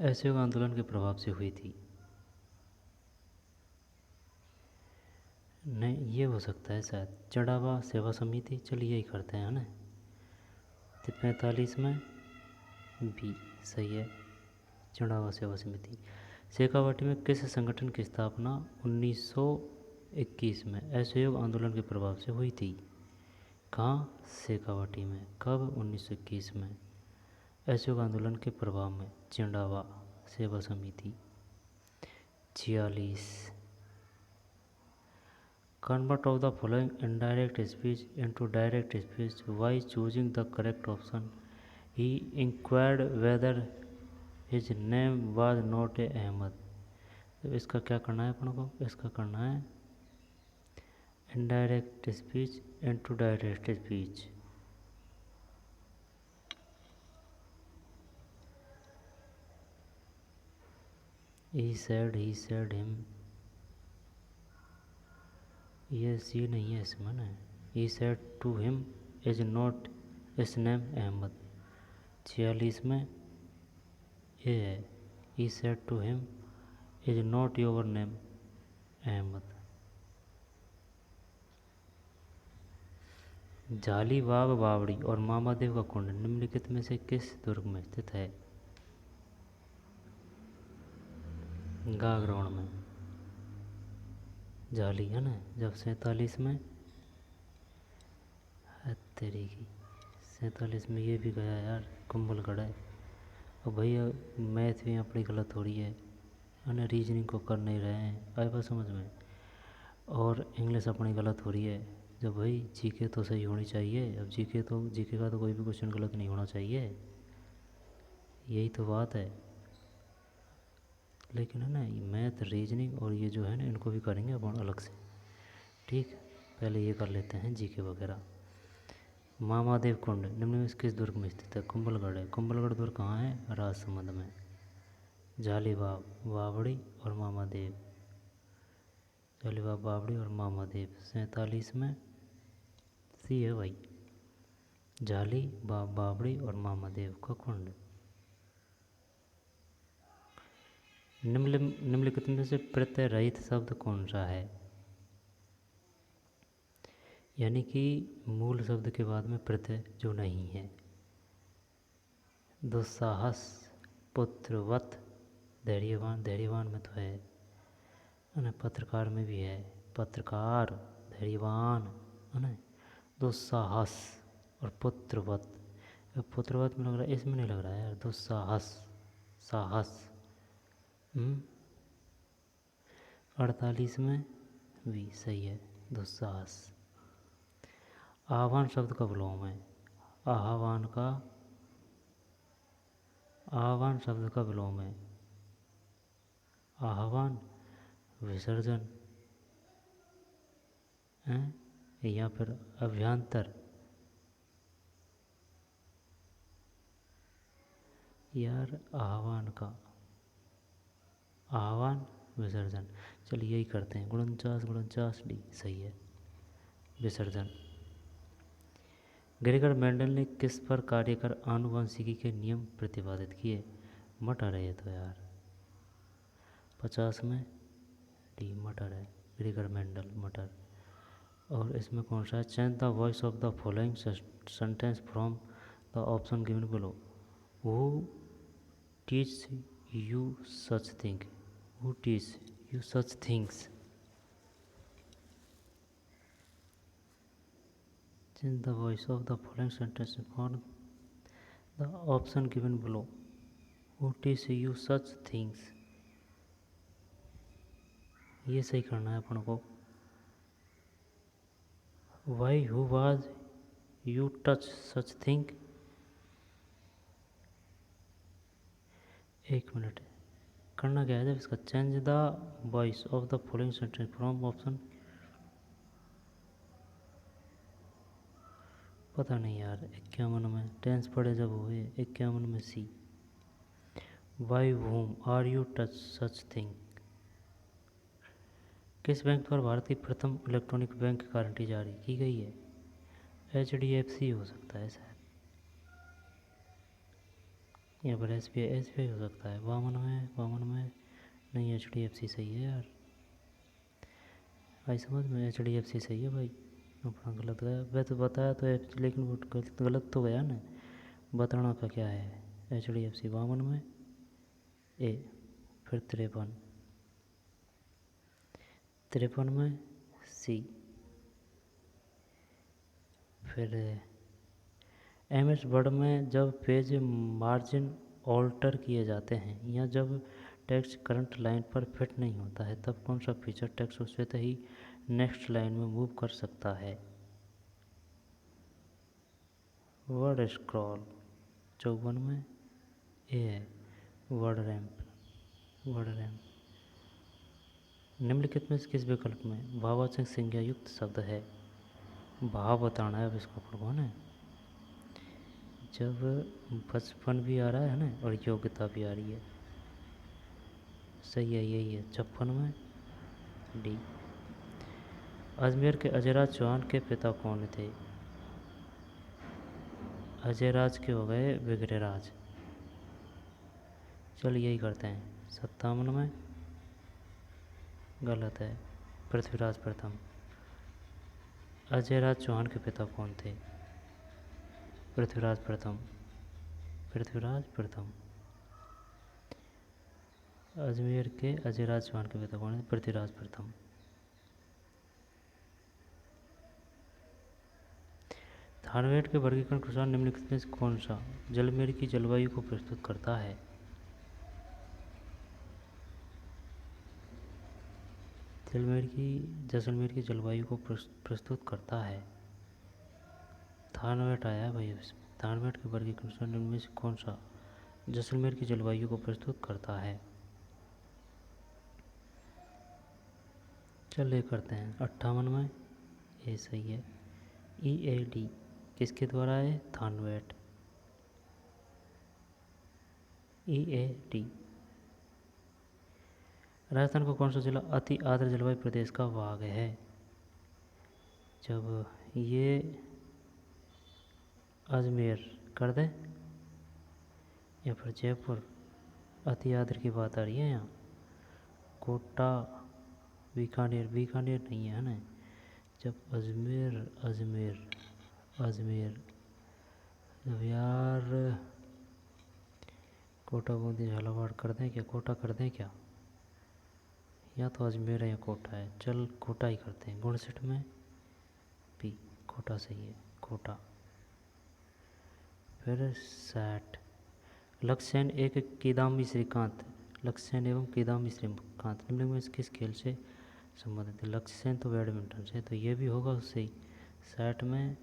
असहयोग आंदोलन के प्रभाव से हुई थी, नहीं ये हो सकता है शायद चढ़ावा सेवा समिति, चलिए यही करते हैं, ना। 45 में बी सही है, चढ़ावा सेवा समिति। शेखावाटी में किस संगठन की स्थापना 1921 में असहयोग आंदोलन के प्रभाव से हुई थी? कहाँ? शेखावाटी में। कब? 1921 में असहयोग आंदोलन के प्रभाव में, चढ़ावा सेवा समिति। 46 Convert of the following indirect speech into direct speech by choosing the correct option. He inquired whether his name was not a Ahmed. तो इसका क्या करना है अपन को? इसका करना है indirect speech into direct speech. He said him, ये नहीं है इसमें ना। He said to him is not his name Ahmad. 46 में ये है, he said to him is not your name Ahmad. जाली बाग बावड़ी और मामादेव का कुंड निम्नलिखित में से किस दुर्ग में स्थित है? गागरोण में। जाली है ना, जब 47 में तेरी की 47 में ये भी गया यार, कुंभलगढ़ है। और भैया मैथ भी अपनी गलत हो रही है ना, रीजनिंग को कर नहीं रहे हैं, आए बात समझ में। और इंग्लिश अपनी गलत हो रही है। जब भाई जीके तो सही होनी चाहिए, अब जीके का तो कोई भी क्वेश्चन गलत नहीं होना चाहिए, यही तो बात है। लेकिन है ना, ये मैथ रीजनिंग और ये जो है ना, इनको भी करेंगे अपन अलग से, ठीक। पहले ये कर लेते हैं जीके वगैरह। मामादेव कुंड निम्न में किस दुर्ग में स्थित है? कुंभलगढ़ है। कुंभलगढ़ दुर्ग कहाँ है? राजसमंद में। जालीबाग बावड़ी और मामादेव, जालीबाग बावड़ी और मामादेव 47 में सी है भाई, जाली बाग बावड़ी और मामादेव का कुंड। निम्नलिखित में से प्रत्यय रहित शब्द कौन सा है? यानी कि मूल शब्द के बाद में प्रत्यय जो नहीं है। दुस्साहस, पुत्रवत, धैर्यवान, धैर्यवान में तो है ना, पत्रकार में भी है, पत्रकार, धैर्यवान है ना, दुस्साहस और पुत्रवत। पुत्रवत में लग रहा है, इसमें नहीं लग रहा है यार, दुस्साहस, साहस। 48 में भी सही है, दुस्साहस। आह्वान शब्द का विलोम है। आह्वान शब्द का विलोम है। आह्वान, विसर्जन है या फिर अभ्यंतर। यार आह्वान विसर्जन, चलिए यही करते हैं। 49 डी सही है, विसर्जन। ग्रेगर मेंडल ने किस पर कार्य कर आनुवंशिकी के नियम प्रतिपादित किए? मटर है ये तो यार, 50 में डी मटर है, ग्रेगर मेंडल मटर। और इसमें कौन सा है? Change the voice of the following sentence from the option given below. Who teach you such thing, who teach you such things. Change the voice of the following sentence for the option given below. Who teach you such things? ये सही करना है अपन को। Why who was you touch such thing? एक minute, करना क्या है जब इसका? Change the voice of the following sentence from option, पता नहीं यार। 51 में टेंस पढ़े जब हुए, 51 में C. By whom are you touch such thing. किस बैंक द्वारा भारत की प्रथम इलेक्ट्रॉनिक बैंक गारंटी जारी की गई है? HDFC हो सकता है शायद, यहाँ पर SBI हो सकता है। 52 में नहीं, HDFC सही है यार, भाई समझ में, HDFC सही है भाई। अपना गलत गया, वह तो बताया तो लेकिन वो गलत तो गया ना, बताना का क्या है? HDFC 52 में ए, फिर 53 में सी, फिर MS वर्ड में जब पेज मार्जिन ऑल्टर किए जाते हैं या जब टेक्स्ट करंट लाइन पर फिट नहीं होता है, तब कौन सा फीचर टेक्स्ट उस स्वतः ही नेक्स्ट लाइन में मूव कर सकता है? Word scroll. 54 में ए है, वर्ड रैम्प। निम्नलिखित में से किस विकल्प में भाववाचक संज्ञा युक्त शब्द है? भाव बताना है अब इसको अपन को ना, जब बचपन भी आ रहा है ना और योग्यता भी आ रही है। सही है, यही है 56 में डी। अजमेर के अजयराज चौहान के पिता कौन थे? अजयराज के हो गए विग्रहराज। चल यही करते हैं 57 में गलत है, पृथ्वीराज प्रथम। अजयराज चौहान के पिता कौन थे? पृथ्वीराज प्रथम, पृथ्वीराज प्रथम। अजमेर के अजयराज चौहान के पिता कौन है? पृथ्वीराज प्रथम। थानवेट के वर्गीकरण के अनुसार निम्नलिखित में से कौन सा जैसलमेर की जलवायु को प्रस्तुत करता है? जैसलमेर की जलवायु को प्रस्तुत करता है। थानवेट आया है भाई इसमें। थानवेट के वर्गीकरण के अनुसार निम्न में से कौन सा जैसलमेर की जलवायु को प्रस्तुत करता है? चल ये करते हैं 58 में, ये सही है। EAD किसके द्वारा है? थानवेट। EAD। राजस्थान का कौन सा जिला अति आर्द्र जलवायु प्रदेश का भाग है? जब ये अजमेर कर दें या फिर जयपुर, अति आर्द्र की बात आ रही है यहाँ। कोटा, बीकानेर, बीकानेर नहीं है ना। जब अजमेर अजमेर अजमेर, जब यार कोटा बूंदी झालावाड़ कर दें क्या? कोटा कर दें क्या? या तो अजमेर है या कोटा है। चल कोटा ही करते हैं। 59 में पी, कोटा सही है, कोटा। फिर 60, लक्ष्यसेन एक किदाम्बी श्रीकांत, लक्ष्यसेन एवं किदाम्बी श्रीकांत निम्न में से किस खेल से संबंधित है? लक्ष्यसेन तो बैडमिंटन से, तो ये भी होगा उससे ही। 60 में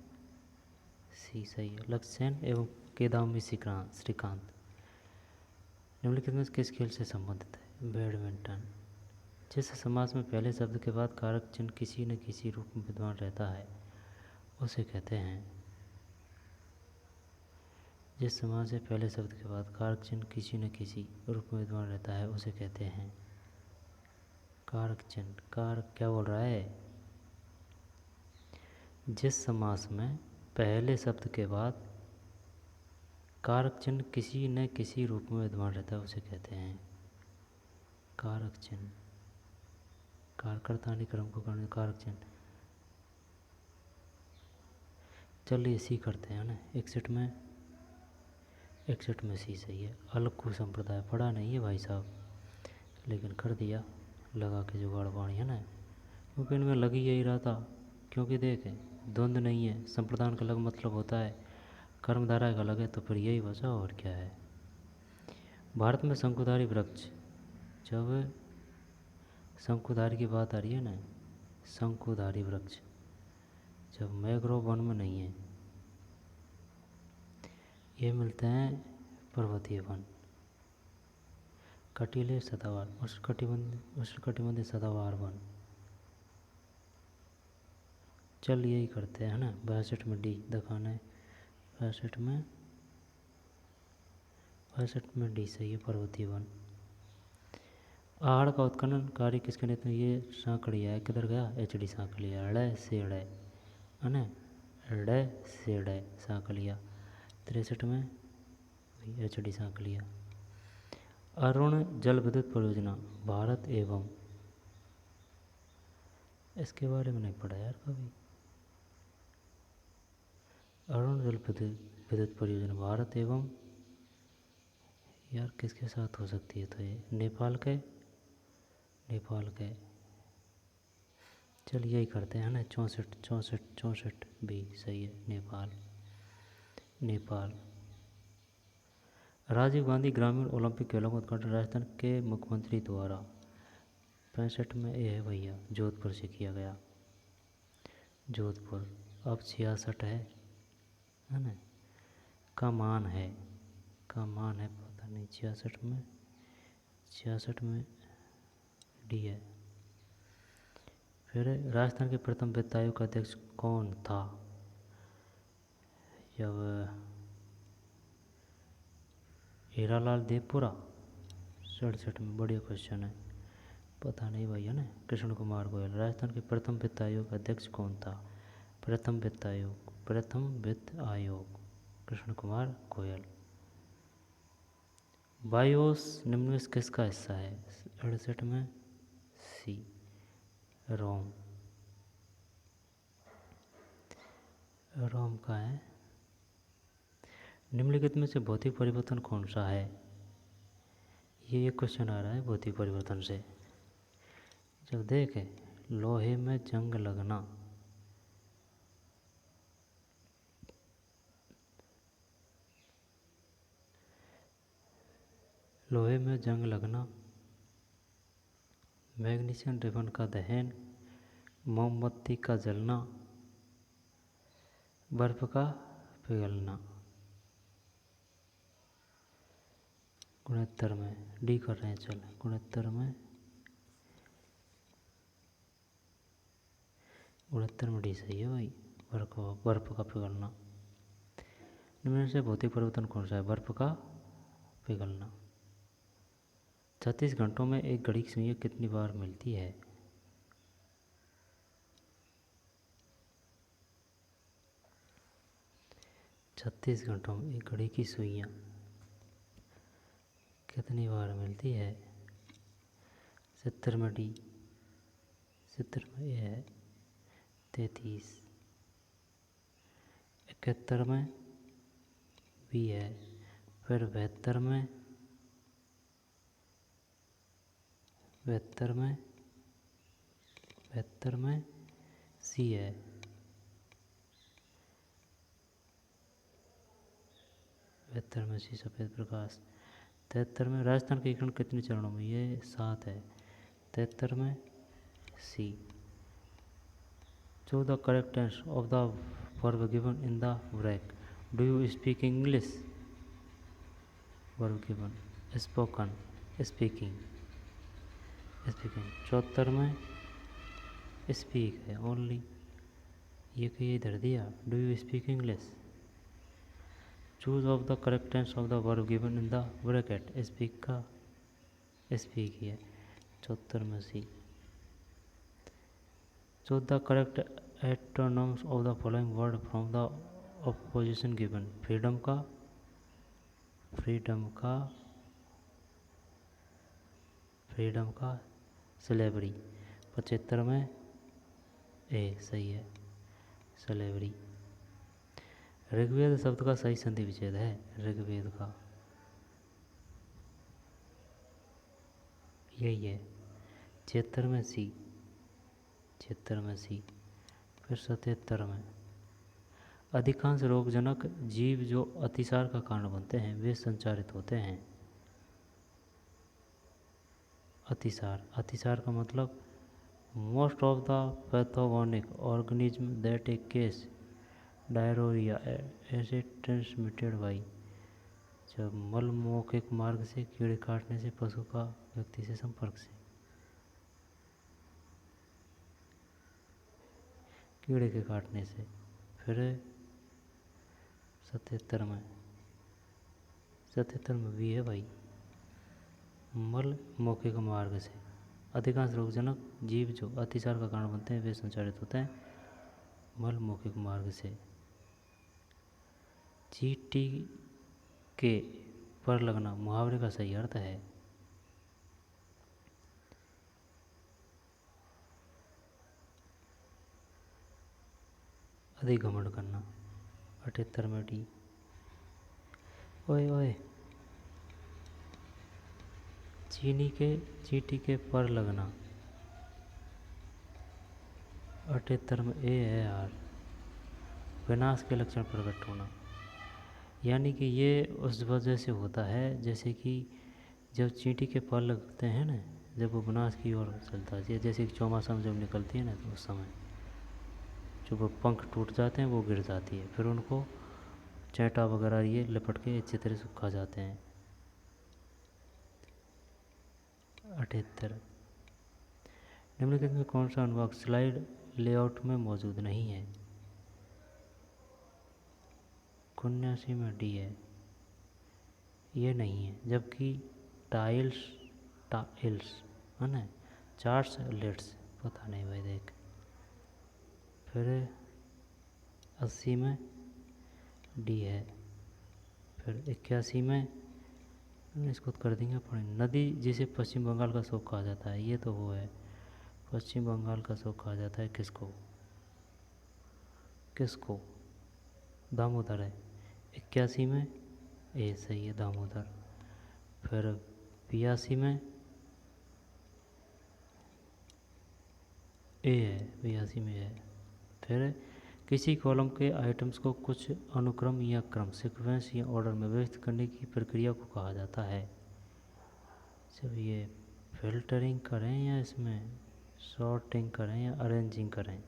सी सही है, लक्ष्यसेन एवं किदाम्बी श्रीकांत निम्नलिखित में से किस खेल से संबंधित है? बैडमिंटन। जिस समास में पहले शब्द के बाद कारक चिन्ह किसी न किसी रूप में विद्यमान रहता है उसे कहते हैं। जिस समास से पहले शब्द के बाद कारक चिन्ह किसी न किसी रूप में विद्यमान रहता है उसे कहते हैं कारक चिन्ह। कारक क्या बोल रहा है? जिस समास में पहले शब्द के बाद कारक चिन्ह किसी न किसी रूप में विद्यमान रहता है उसे कहते हैं कारक चिन्ह। कारकर्ता क्रम को करने कारक चिन्ह। चलिए सी करते हैं ना। 61 में सी सही है। अलकू संप्रदाय पढ़ा नहीं है भाई साहब, लेकिन कर दिया लगा के जुगाड़ पानी है ना, क्योंकि इनमें लग ही यही रहा था। क्योंकि देखें द्वंद्व नहीं है, संप्रदान का अलग मतलब होता है, कर्मधारा का अलग है, तो फिर यही बचा और क्या है। भारत में शंकुधारी वृक्ष, जब शंकुधारी की बात आ रही है ना, शंकुधारी वृक्ष जब मैंग्रोव वन में नहीं है, ये मिलते हैं पर्वतीय वन, कटीले सदाबहार, उष्णकटिबंधीय सदाबहार वन। चल यही करते हैं ना। 62 में डी दिखाना है। 62 में डी सही है, पर्वतीय वन। आहड़ का उत्खनन कार्य किसके नेतृत्व में? ये सांकड़िया है, किधर गया? HD सांकलिया, ड़ से ड़ है ना, ड़ से ड़ सांकलिया। 63 में HD सांकलिया। अरुण जल विद्युत परियोजना भारत एवं, इसके बारे में नहीं पढ़ा यार कभी। अरुण जल विद्युत परियोजना भारत एवं, यार किसके साथ हो सकती है? तो ये नेपाल के चल यही करते हैं ना। 64 भी सही है, नेपाल। राजीव गांधी ग्रामीण ओलंपिक खेलों का उद्घाटन राजस्थान के मुख्यमंत्री द्वारा 65 में ये है भैया, जोधपुर से किया गया। जोधपुर अब 66 है ना, का मान है पता नहीं। 66 में डी है। फिर राजस्थान के प्रथम वित्त आयोग का अध्यक्ष कौन था? जब हीरालाल देवपुरा 67 में, बढ़िया क्वेश्चन है। पता नहीं भैया ना। कृष्ण कुमार गोयल। राजस्थान के प्रथम वित्त आयोग का अध्यक्ष कौन था? प्रथम वित्त आयोग कृष्ण कुमार गोयल। बायोस निम्न में किसका हिस्सा है? 68 में सी, रोम। रोम का है। निम्नलिखित में से भौतिक परिवर्तन कौन सा है? ये एक क्वेश्चन आ रहा है भौतिक परिवर्तन से। जब देखे लोहे में जंग लगना, लोहे में जंग लगना, मैग्नीशियम रिबन का दहन, मोमबत्ती का जलना, बर्फ का पिघलना। गुणोत्तर में डी कर रहे हैं। चल गुणोत्तर में डी सही है भाई। बर्फ का पिघलना। निम्न से भौतिक परिवर्तन कौन सा है? बर्फ का पिघलना। 36 घंटों में एक घड़ी की सुइयां कितनी बार मिलती है? 36 घंटों में एक घड़ी की सुइयां कितनी बार मिलती है? 70 में डी, 70 में ए है 33, 71 में बी है, फिर 72 में, 72 में सी है। 72 में सी सफ़ेद प्रकाश। 73 में राजस्थान के एकीकरण कितने चरणों में? ये 7 है। 73 में C. Choose the correct tense of the verb given in the bracket. Do you speak English? Verb given spoken, speaking. 74 में स्पीक है ओनली। ये कहीं इधर दिया। Do you speak English? Choose of the correct tense of the verb given in the bracket. Speak का speak ही है। 74 में C. Choose the correct antonyms of the following word from the opposition given. Freedom का slavery. 75 में ए सही है, slavery. Rigveda शब्द का सही संधि विच्छेद है। ऋग्वेद का यही है। 76 में सी, 76 में सी। फिर 77 में अधिकांश रोगजनक जीव जो अतिसार का कारण बनते हैं वे संचारित होते हैं। अतिसार का मतलब most of the pathogenic organism that a case diarrhoea ऐसे ट्रांसमिटेड बाई। जब मल मौखिक मार्ग से कीड़े काटने से पशु का व्यक्ति से संपर्क से, कीड़े के काटने से। फिर 77 में भी है भाई, मल मौखिक मार्ग से। अधिकांश रोगजनक जीव जो अतिसार का कारण बनते हैं वे संचारित होते हैं मल मौखिक मार्ग से। चींटी के पर लगना मुहावरे का सही अर्थ है। अधिक घमंड करना। 78 में डी। ओए चींटी के पर लगना। 78 में ए है यार, विनाश के लक्षण प्रकट होना। यानी कि ये उस वजह से होता है जैसे कि जब चींटी के पर लगते हैं ना, जब वो विनाश की ओर चलता है, जैसे कि चौमासा में जब निकलती है ना, तो उस समय जो वो पंख टूट जाते हैं वो गिर जाती है, फिर उनको चैंटा वगैरह ये लिपट के अच्छी तरह से खा जाते हैं। 78 निम्नलिखित में कौन सा अनुभाग स्लाइड लेआउट में मौजूद नहीं है? 79 में डी है, ये नहीं है। जबकि टाइल्स है ना, चार्ट्स लिट्स, पता नहीं भाई देख। फिर 80 में डी है। फिर 81 में इसको कर देंगे अपने, नदी जिसे पश्चिम बंगाल का शोक कहा जाता है, ये तो वो है, पश्चिम बंगाल का शोक कहा जाता है किसको? किसको? दामोदर है। 81 में ए सही है, दामोदर। फिर 82 में ए है, 82 में है। फिर किसी कॉलम के आइटम्स को कुछ अनुक्रम या क्रम, सीक्वेंस या ऑर्डर में व्यवस्थित करने की प्रक्रिया को कहा जाता है। जब ये फिल्टरिंग करें या इसमें सॉर्टिंग करें या अरेंजिंग करें?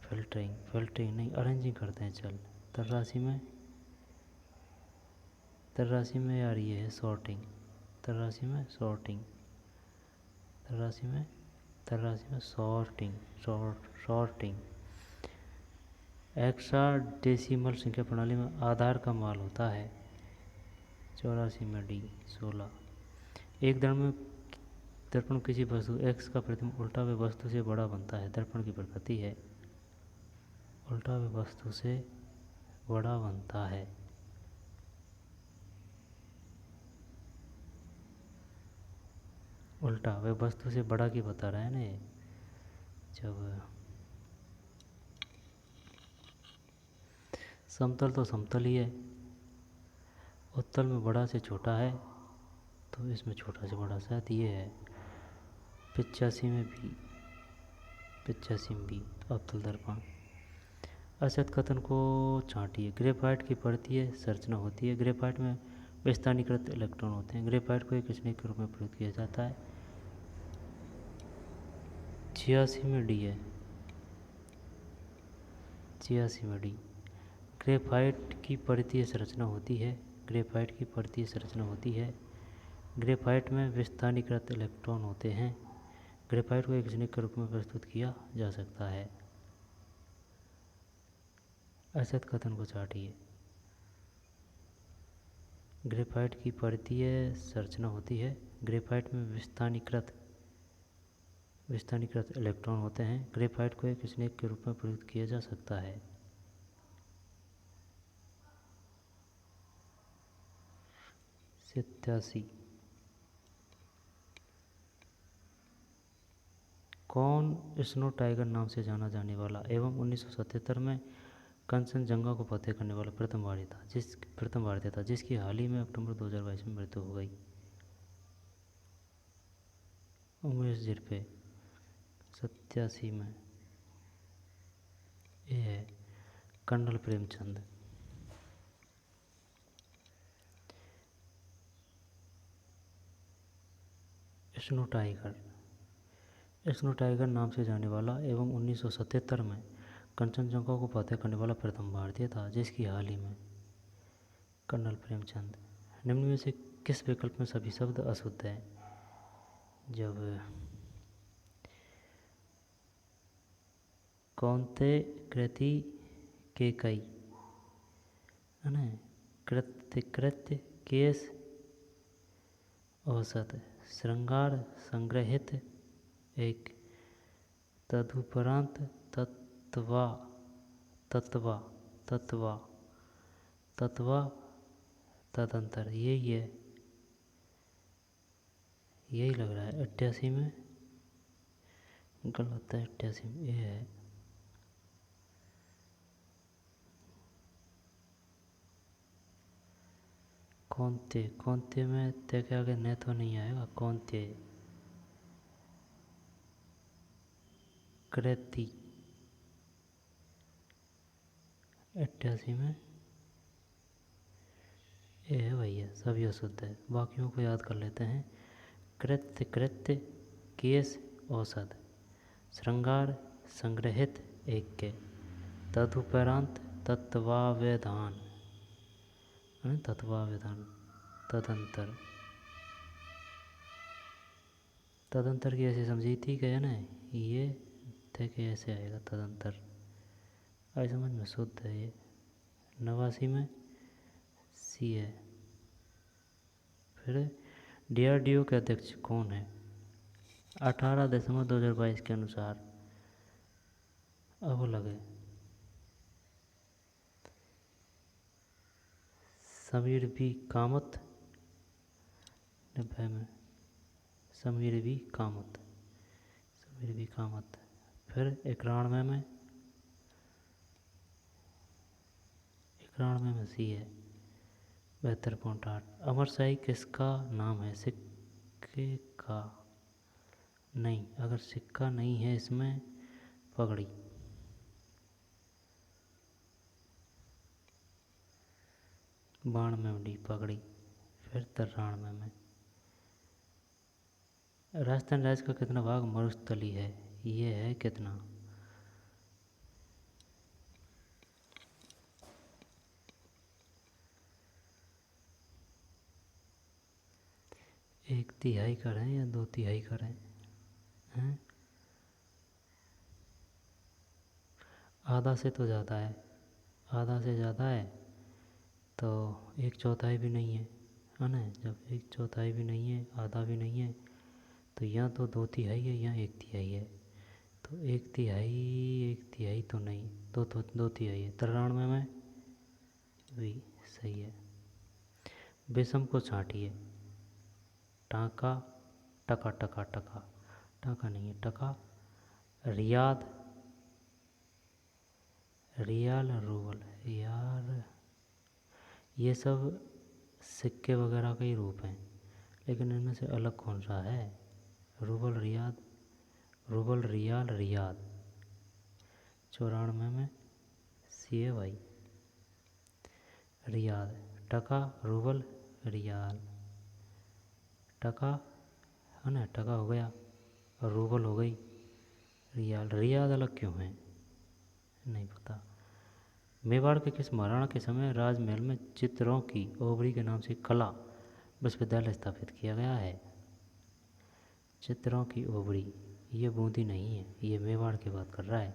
फिल्टरिंग नहीं, अरेंजिंग करते हैं। चल 83 में यार ये है सॉर्टिंग। 83 में सॉर्टिंग। 83 में सॉर्टिंग। हेक्साडेसिमल संख्या प्रणाली में आधार का मान होता है। 84 में डी 16। एक दर्पण किसी वस्तु एक्स का प्रतिबिंब उल्टा हुए वस्तु से बड़ा बनता है। दर्पण की प्रकृति है उल्टा हुए वस्तु से बड़ा बनता है। उल्टा वे वस्तु से बड़ा की बता रहा है ना ये। जब समतल तो समतल ही है, उत्तल में बड़ा से छोटा है, तो इसमें छोटा से बड़ा शायद ये है। 85 में भी अवतल दर्पण। असत कथन को छांटिए। ग्रेफाइट की परतीय संरचना होती है। ग्रेफाइट में विस्थानीकृत इलेक्ट्रॉन होते हैं। ग्रेफाइट को एक स्नेक के रूप में प्रयोग किया जाता है। 86 में डी है। 86 में डी। ग्रेफाइट की परतीय संरचना होती है। ग्रेफाइट की परतीय संरचना होती है। ग्रेफाइट में विस्थानीकृत इलेक्ट्रॉन होते हैं। ग्रेफाइट को एक स्नेक के रूप में प्रस्तुत किया जा सकता है। असत कथन को छाटिए। ग्रेफाइट की परतीय संरचना होती है। ग्रेफाइट में विस्थानीकृत इलेक्ट्रॉन होते हैं। ग्रेफाइट को एक स्नेक के रूप में प्रयुक्त किया जा सकता है। सत्यासी। कौन स्नो टाइगर नाम से जाना जाने वाला एवं 1977 में कंचनजंगा को फतेह करने वाला प्रथम भारतीय था जिसकी हाल ही में अक्टूबर 2022 में मृत्यु हो गई? उमेश जिरपे। 87 में ये है कर्नल प्रेमचंद। स्नो टाइगर नाम से जाने वाला एवं 1977 में कंचनजंगा को फतेह करने वाला प्रथम भारतीय था जिसकी हाल ही में कर्नल प्रेमचंद। निम्न में से किस विकल्प में सभी शब्द अशुद्ध हैं? जब कौनते कृति के कई है ना, कृत्य केस औसत श्रृंगार संग्रहित एक तदुपरांत तत्वा तदंतर, यही लग रहा है। 88 में गलत है। 88 में ये है। कौनते में ते के आगे न तो नहीं आएगा। कौनते कृति। 88 में ये है भैया, सभी अशुद्ध है। बाकियों को याद कर लेते हैं। कृत्य केस औसत श्रृंगार संग्रहित एक के तदुपरांत तत्वावधान तदंतर। तदंतर की ऐसे समझी थी क्या ना, ये थे कि ऐसे आएगा तदंतर, आई समझ में शुद्ध है ये। 89 में सी है। फिर DRDO के अध्यक्ष कौन है? 18 दिसंबर 2022 के अनुसार। अब लगे समीर बी कामत, 90 में समीर बी कामत, समीर बी कामत। फिर 91 में 91 में सी है, 72.8। अमर शाही किसका नाम है? सिक्के का नहीं, अगर सिक्का नहीं है इसमें, पगड़ी। 92 में डी पगड़ी। फिर 93 में राजस्थान राज्य का कितना भाग मरुस्थली है? ये है कितना? एक तिहाई करें या 2/3 करें हैं? आधा से तो ज़्यादा है, आधा से ज़्यादा है तो 1/4 भी नहीं है ना? जब 1/4 भी नहीं है, आधा भी नहीं है, तो या तो 2/3 है या 1/3 है। तो 1/3 तो नहीं, 2/3 है। 93 में भी सही है। बेसम को छांटिए। टाँका, टका टका टका, टाँका नहीं है, टका। Riyadh, riyal, rouble. यार ये सब सिक्के वगैरह के ही रूप हैं, लेकिन इनमें से अलग कौन सा है? Rouble, Riyadh, rouble, riyal, Riyadh. 94 में सी है भाई, रियाद। टका, रूबल, रियाल। टका है ना, टका हो गया, और रूबल हो गई, रियाल। रियाद अलग क्यों है? नहीं पता। मेवाड़ के किस महाराणा के समय राजमहल में चित्रों की ओवरी के नाम से कला विश्वविद्यालय स्थापित किया गया है? चित्रों की ओवरी, ये बूंदी नहीं है, ये मेवाड़ की बात कर रहा है।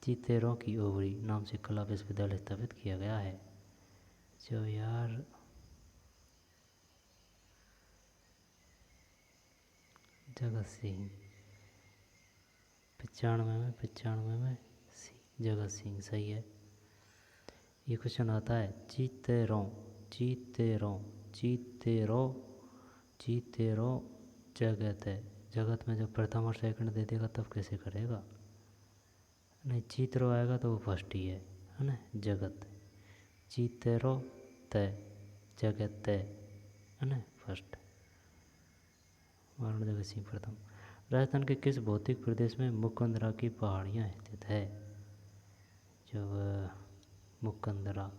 चित्रों की ओवरी नाम से कला विश्वविद्यालय स्थापित किया गया है। जो यार जगत सिंह। 95 में सी, जगत सिंह सही है। ये क्वेश्चन आता है, जीतेरों, जीतेरों, जीतेरों, जीतेरों जगत है। जगत में जब प्रथम और सेकंड दे देगा तब कैसे करेगा? नहीं, जीतरो आएगा तो वो फर्स्ट ही है ना? जगत, जीतेरो तय, जगत तय, है ना? फर्स्ट। वरुण जगत सिंह प्रथम। राजस्थान के किस भौतिक प्रदेश में मुकंदरा की पहाड़ियाँ स्थित है? जब मुकंदरा,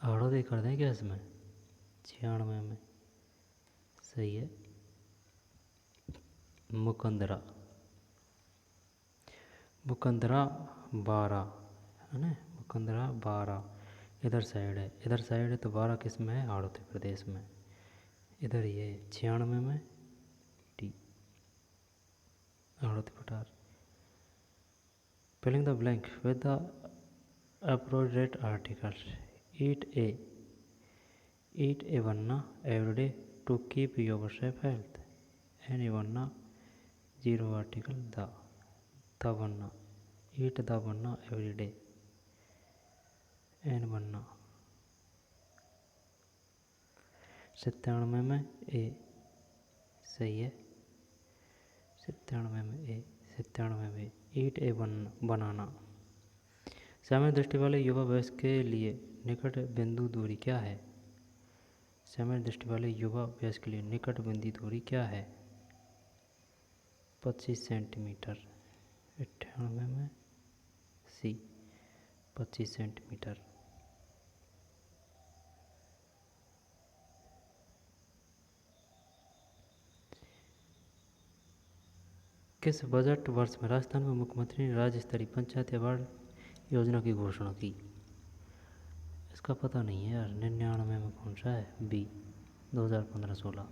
हड़ौदी कर दें क्या इसमें? 96 में सही है, मुकंदरा। मुकंदरा 12 है ना? मुकंदरा 12 इधर साइड है, इधर साइड है, तो 12 किस में है? हड़ौती प्रदेश में। इधर ये 96 में टी, हड़ौती पठार। Filling the blank with the appropriate articles. Eat a, eat a banana every day to keep yourself health. Any banana, zero article the banana. Eat the banana every day. And banana। 97 में ए सही है, 97 में ए, 97 में ईट ए बनाना। सामान्य दृष्टि वाले युवा वयस्क के लिए निकट बिंदु दूरी क्या है? सामान्य दृष्टि वाले युवा वयस्क के लिए निकट बिंदु दूरी क्या है? 25 सेंटीमीटर। 98 में सी, 25 सेंटीमीटर। किस बजट वर्ष में राजस्थान में मुख्यमंत्री ने राज्य स्तरीय पंचायत अवार्ड योजना की घोषणा की? इसका पता नहीं है यार। 99 में कौन सा है? बी 2015-16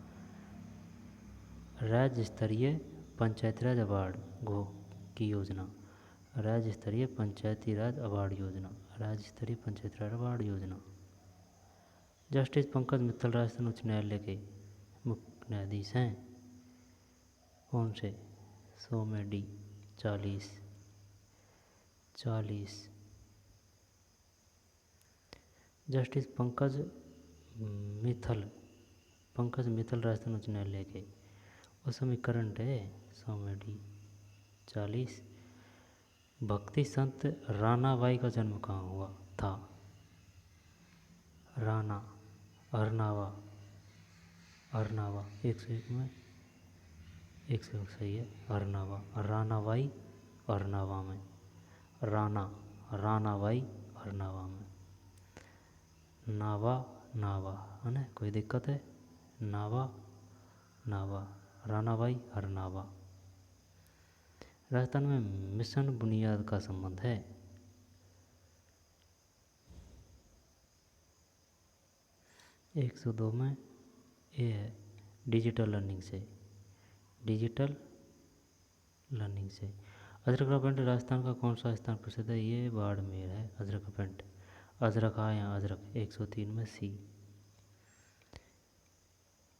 राज्य स्तरीय पंचायती राज अवार्ड घो की योजना। राज्य स्तरीय पंचायती राज अवार्ड योजना। राज्य स्तरीय पंचायती राज अवार्ड योजना। जस्टिस पंकज मित्तल राजस्थान उच्च न्यायालय के मुख्य न्यायाधीश हैं। कौन से? 100 में डी 40। जस्टिस पंकज मित्तल राजस्थान उच्च न्यायालय के। उस समय करंट है 100 में डी 40। भक्ति संत राना बाई का जन्म कहाँ हुआ था? राना अरनावा 101 में 101 सही है। अरनावा रानाबाई अरनावा में। रानाबाई अरनावा में। नावा है ना? कोई दिक्कत है? नावा रानाबाई अरनावा। राजस्थान में मिशन बुनियाद का संबंध है। 102 में ए है डिजिटल लर्निंग से। अजरक का पेंट राजस्थान का कौन सा स्थान प्रसिद्ध है? ये बाड़मेर है। अजरक का पेंट। अजरक या अजरक 103 में सी।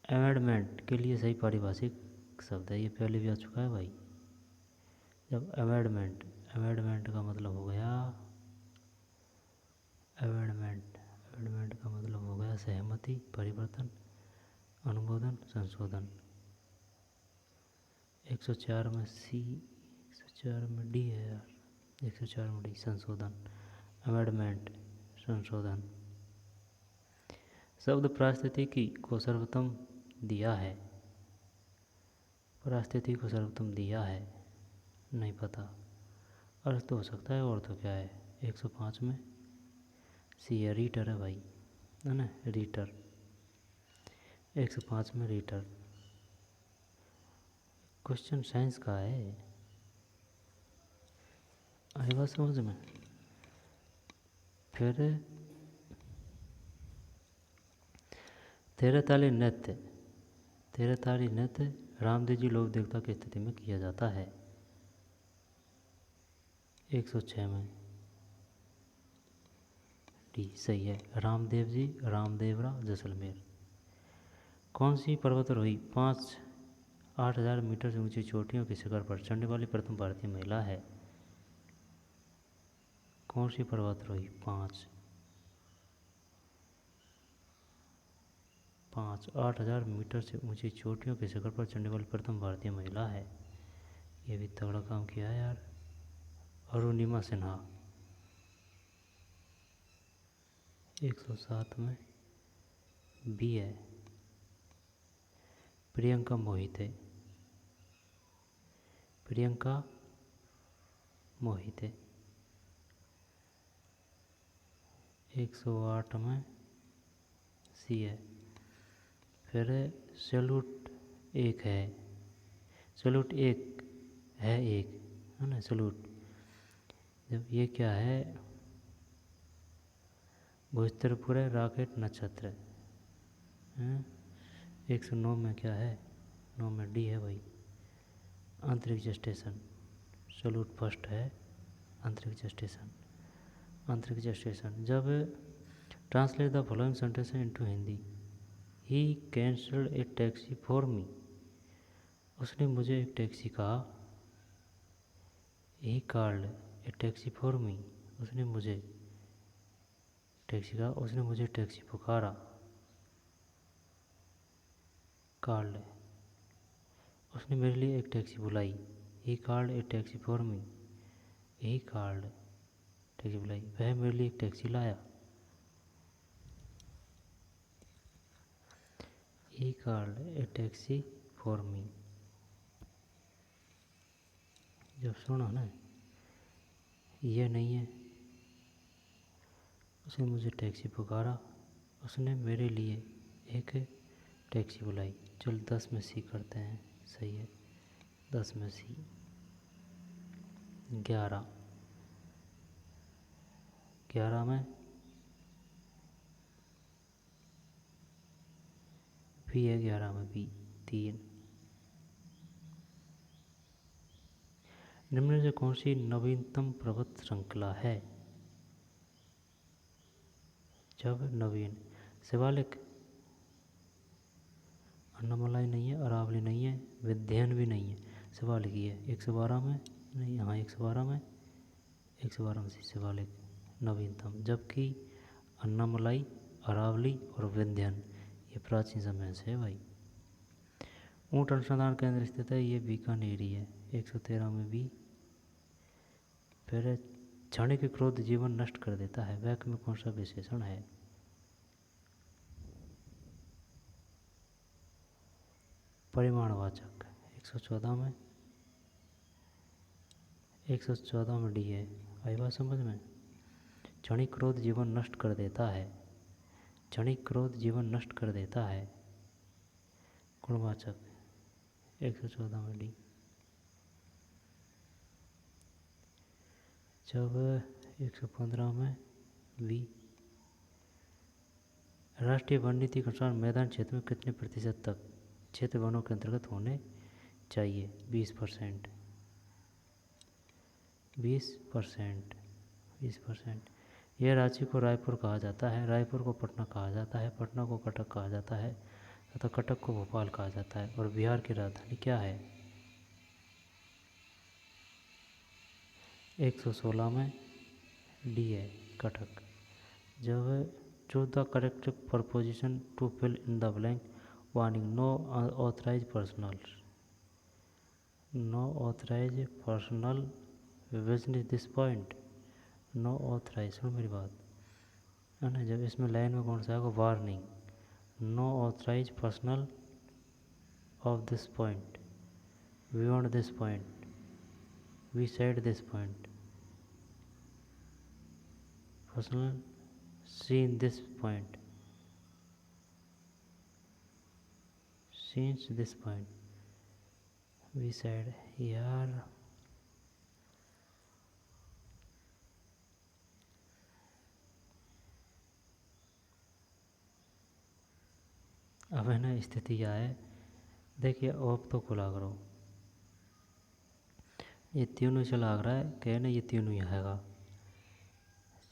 अमेंडमेंट के लिए सही पारिभाषिक शब्द है। ये पहले भी आ चुका है भाई। जब अमेंडमेंट का मतलब हो गया अमेंडमेंट का मतलब हो गया सहमति, परिवर्तन, अनुमोदन, संशोधन। 104 में सी 104 में डी है यार। 104 में डी संशोधन। अमेंडमेंट संशोधन। शब्द पारिस्थितिकी को सर्वोत्तम दिया है। पारिस्थितिकी को सर्वोत्तम दिया है नहीं पता। अर्थ तो हो सकता है और तो क्या है। 105 में सी है रीटर है भाई है ना? रीटर 105 में रीटर। क्वेश्चन साइंस का है। आई बात समझ में? फिर तेरह ताली नृत्य रामदेव जी लोक देवता की स्थिति में किया जाता है। 106 में डी सही है। रामदेव जी रामदेवरा जैसलमेर। कौन सी पर्वतारोही 8,000 मीटर से ऊंची चोटियों के शिखर पर चढ़ने वाली प्रथम भारतीय महिला है? कौन सी पर्वतारोही 8,000 मीटर से ऊंची चोटियों के शिखर पर चढ़ने वाली प्रथम भारतीय महिला है? ये भी तगड़ा काम किया है यार। अरुणिमा सिन्हा 107 में बी है। प्रियंका मोहिते 108 में सी है। फिर सैल्यूट एक है ना? सैल्यूट जब ये क्या है? भूस्त्रिपुरा रॉकेट नक्षत्र। 109 में क्या है? 9 में डी है भाई अंतरिक्ष स्टेशन। सैल्यूट फर्स्ट है अंतरिक्ष स्टेशन। जब translate the following sentence into Hindi. He cancelled A taxi for me. उसने मुझे एक टैक्सी कहा। He called a taxi for me. उसने मुझे टैक्सी कहा। उसने मुझे टैक्सी पुकारा। कॉल्ड उसने मेरे लिए एक टैक्सी बुलाई। He called a taxi for me. He called taxi बुलाई। वह मेरे लिए एक टैक्सी लाया। He called a taxi for me. जब सुना ना ये नहीं है। उसने मुझे टैक्सी पुकारा। उसने मेरे लिए एक टैक्सी बुलाई। चल 10 में सी करते हैं। सही है 10 में सी। 11, 11 में बी है, 11 में बी 3। निम्न से कौन सी नवीनतम पर्वत श्रृंखला है? जब नवीन शिवालिक, अन्नामलाई नहीं है, अरावली नहीं है, विंध्याचल भी नहीं है, शिवालिक ही है। 112 में नहीं, हाँ 112 में, 112 में से शिवालिक नवीनतम, जबकि अन्नामलाई, अरावली और विंध्याचल ये प्राचीन समय से है भाई। ऊँट अनुसंधान केंद्र स्थित है, ये बीकानेरी है। 113 में भी। फिर क्षणिक क्रोध जीवन नष्ट कर देता है, वाक्य में कौन सा विशेषण है? परिमाणवाचक। 114 में, 114 में डी है। आई बात समझ में? क्षणिक क्रोध जीवन नष्ट कर देता है, क्षणिक क्रोध जीवन नष्ट कर देता है, गुणवाचक। 114 में डी। जब 115 में वी। राष्ट्रीय वन नीति के अनुसार मैदान क्षेत्र में कितने प्रतिशत तक क्षेत्र वनों के अंतर्गत होने चाहिए? 20%। 20%। 20%। यह राज्य को रायपुर कहा जाता है, रायपुर को पटना कहा जाता है, पटना को कटक कहा जाता है तथा कटक को भोपाल कहा जाता है। और बिहार की राजधानी क्या है? 116 में डी है, कटक। जब choose the correct preposition to fill in the blank, warning no authorise personnel, no authorise personnel visit this point, no authorise. सुनो मेरी बात है ना, जब इसमें लाइन में कौन सा आएगा? Warning no authorise personnel of this point, beyond this point, beside this point, personnel seen this point, since this point, beside. यार अब है ना, स्थिति क्या है देखिए, ऑफ तो खुला करो, ये तीनों से लग रहा है कि ना, ये तीनों ही आएगा।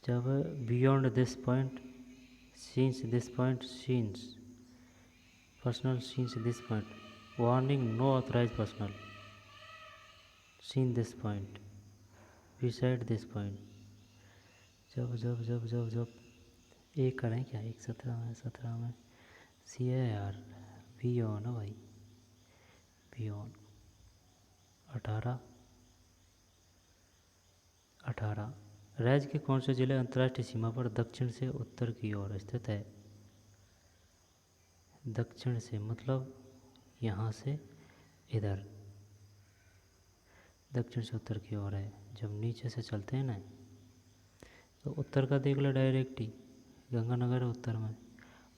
जब beyond this point, since this point, since personnel, since this point, warning no authorise personnel, seen this point, beside this point. जब जब जब जब जब एक करें क्या? 117 में, 17 में सी है यार, बियॉन्ड है भाई, बियॉन्ड। 18, 18 राज्य के कौन से जिले अंतर्राष्ट्रीय सीमा पर दक्षिण से उत्तर की ओर स्थित है? दक्षिण से मतलब यहाँ से इधर, दक्षिण से उत्तर की ओर है। जब नीचे से चलते हैं ना, तो उत्तर का देख लो डायरेक्ट ही, गंगानगर है उत्तर में,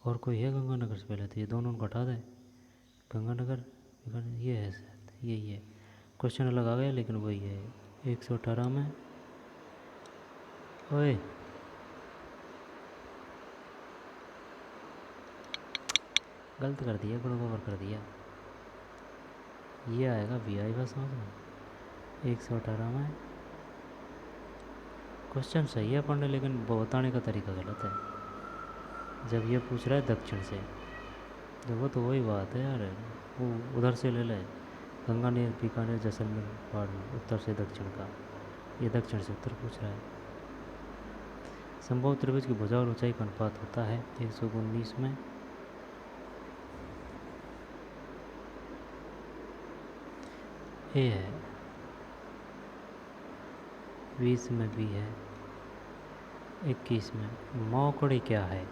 और कोई है गंगानगर से पहले? तो ये दोनों को हटा दे, गंगानगर, ये है शायद, यही है। क्वेश्चन अलग आ गया लेकिन वही है। 118 में, ओए गलत कर दिया, गुण ओवर कर दिया, ये आएगा बी। आई बस समझ में। 118 में क्वेश्चन सही है पढ़ने, लेकिन बताने का तरीका गलत है। जब ये पूछ रहा है दक्षिण से, देखो तो वही बात है यार, वो उधर से ले ले, गंगानेर, बीकानेर, जैसलमेर, बाड़मेर, उत्तर से दक्षिण का, ये दक्षिण से उत्तर पूछ रहा है। संभव त्रिभुज की भुजा और ऊंचाई का अनुपात होता है 119 में, ए है, 20 में बी है, 21 में। मौकड़ी क्या है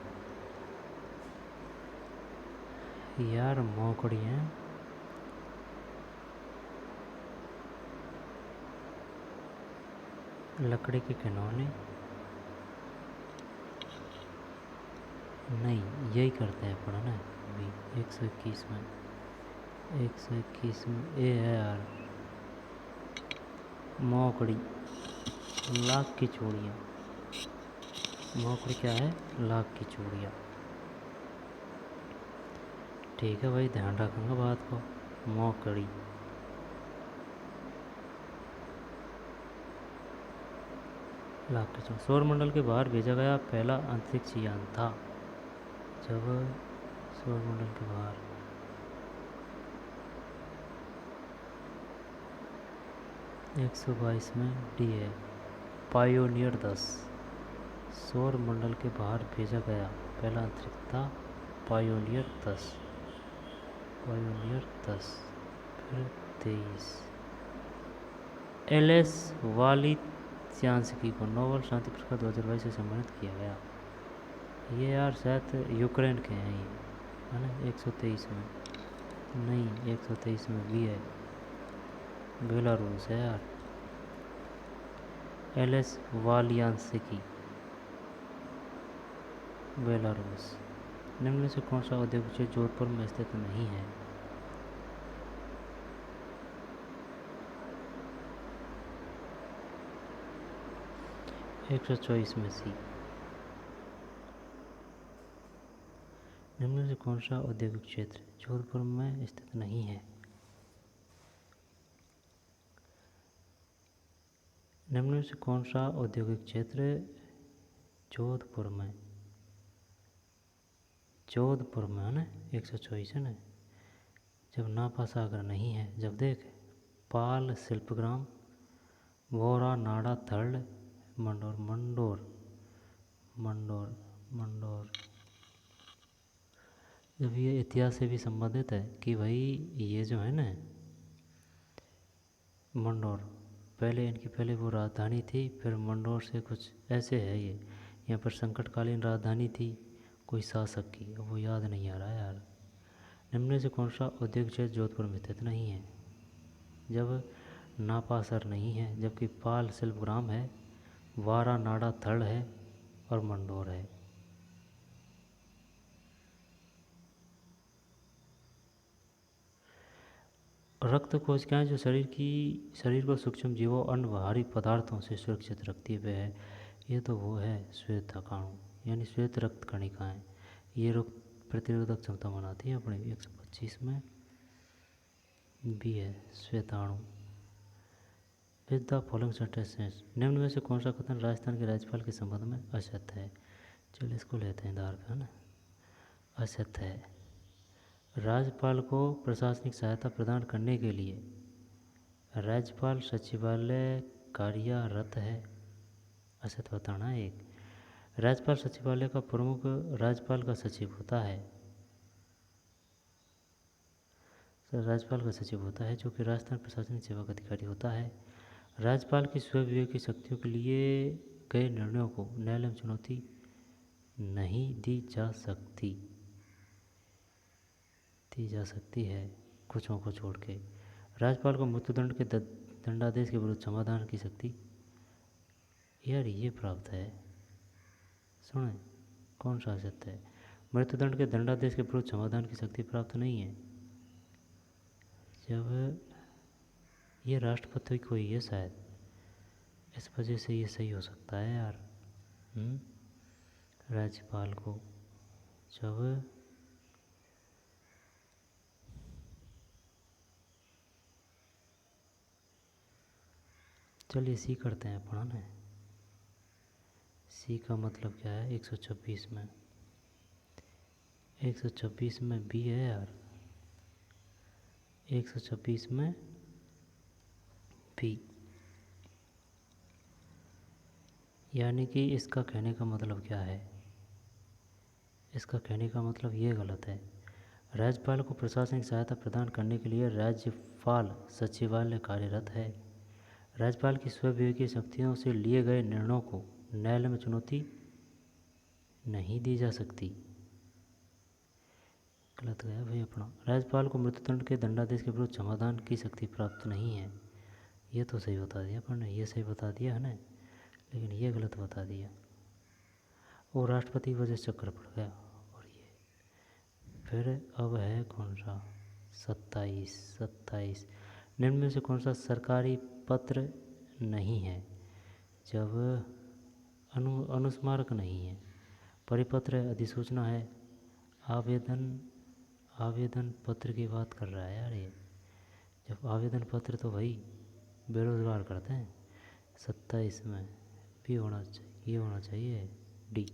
यार? मौकड़ी है लकड़ी के खिलौने, नहीं यही करते हैं पढ़ना बी। 121 में, 121 में ए है यार, मौकड़ी। लाख की चूड़ियाँ। मोकड़ी क्या है? लाख की चूड़ियाँ। ठीक है भाई, ध्यान रखूँगा बात को। मोकड़ी। लाख की चूड़ियाँ। सौरमंडल के बाहर भेजा गया पहला अंतरिक्ष यान था। जब सौरमंडल के बाहर 122 में डी है। पायोनियर 10। सौरमंडल के बाहर भेजा गया पहला अंतरिक्ष था पायोनियर 10। पायोनियर 10। फिर 23। एल.एस. वालित्यांस्की को नोबेल शांति पुरस्कार 2022 से सम्मानित किया गया। ये यार शायद यूक्रेन के हैं ये, है ना। 123 में नहीं, 123 में भी है, बेलारूस है यार। एल.एस. वालियांस्की, बेलारूस। निम्न में से कौन सा औद्योगिक क्षेत्र जोधपुर में स्थित नहीं है? एक 124 में सी। निम्न में से कौन सा औद्योगिक क्षेत्र जोधपुर में स्थित नहीं है? निम्न में से कौन सा औद्योगिक क्षेत्र जोधपुर में है ना, 124 है ना। जब नापा सागर नहीं है, जब देख पाल शिल्पग्राम, वोरा नाड़ा थर्ड, मंडोर मंडोर मंडोर मंडोर। जब ये इतिहास से भी संबंधित है कि भाई ये जो है ना मंडोर, पहले इनकी पहले वो राजधानी थी, फिर मंडोर से कुछ ऐसे है ये। यहाँ पर संकटकालीन राजधानी थी कोई शासक की, अब वो याद नहीं आ रहा है यार। निम्न में से कौन सा औद्योगिक क्षेत्र जोधपुर में स्थित नहीं है? जब नापासर नहीं है, जबकि पाल शिल्पग्राम है, वारा नाड़ा थड़ है और मंडोर है। रक्त कोशिकाएं जो शरीर को सूक्ष्म जीवों अन्य बाहरी पदार्थों से सुरक्षित रखती है, वह है, ये तो वो है श्वेत अकाणु, यानी श्वेत रक्त कणिकाएं। ये रोग प्रतिरोधक क्षमता बनाती है अपने। 125 में भी है श्वेताणु। विद द फॉलोइंग सेंटेंसेस, निम्न में से कौन सा कथन राजस्थान के राज्यपाल के संबंध में असत्य है? चलिए इसको लेते हैं आधार पे, है ना। असत्य है। राज्यपाल को प्रशासनिक सहायता प्रदान करने के लिए राज्यपाल सचिवालय कार्यरत है। असत्य बताना। एक, राज्यपाल सचिवालय का प्रमुख राज्यपाल का सचिव होता है। राज्यपाल का सचिव होता है, जो कि राजस्थान प्रशासनिक सेवा का अधिकारी होता है। राज्यपाल की स्वविवेकी शक्तियों के लिए गए निर्णयों को न्यायालय में चुनौती नहीं दी जा सकती है कुछों को छोड़ के। राज्यपाल को मृत्युदंड के दंडादेश के विरुद्ध समाधान की शक्ति यार ये प्राप्त है। सुने कौन सा सत्य है? मृत्युदंड के दंडादेश के विरुद्ध समाधान की शक्ति प्राप्त नहीं है। जब ये राष्ट्रपति को ही है शायद, इस वजह से ये सही हो सकता है यार। राज्यपाल को जब चलिए सी करते हैं अपन, है। सी का मतलब क्या है? 126 में 126 में बी है यार। 126 में बी, यानी कि इसका कहने का मतलब क्या है? इसका कहने का मतलब ये गलत है। राज्यपाल को प्रशासनिक सहायता प्रदान करने के लिए राज्यपाल सचिवालय कार्यरत है। राज्यपाल की स्वविवेकी शक्तियों से लिए गए निर्णयों को न्यायालय में चुनौती नहीं दी जा सकती। गलत गया भाई अपना। राज्यपाल को मृत्युदंड के दंडादेश के विरुद्ध समाधान की शक्ति प्राप्त नहीं है। ये तो सही बता दिया अपन ने, ये सही बता दिया है ना, लेकिन ये गलत बता दिया। वो राष्ट्रपति की वजह से चक्कर पड़ गया। और ये फिर अब है कौन सा? 27। निम्न में से कौन सा सरकारी पत्र नहीं है? जब अनुस्मारक नहीं है, परिपत्र है, अधिसूचना है, आवेदन पत्र की बात कर रहा है यार ये। जब आवेदन पत्र तो भाई बेरोजगार करते हैं। 27 में भी होना चाहिए, ये होना चाहिए डी।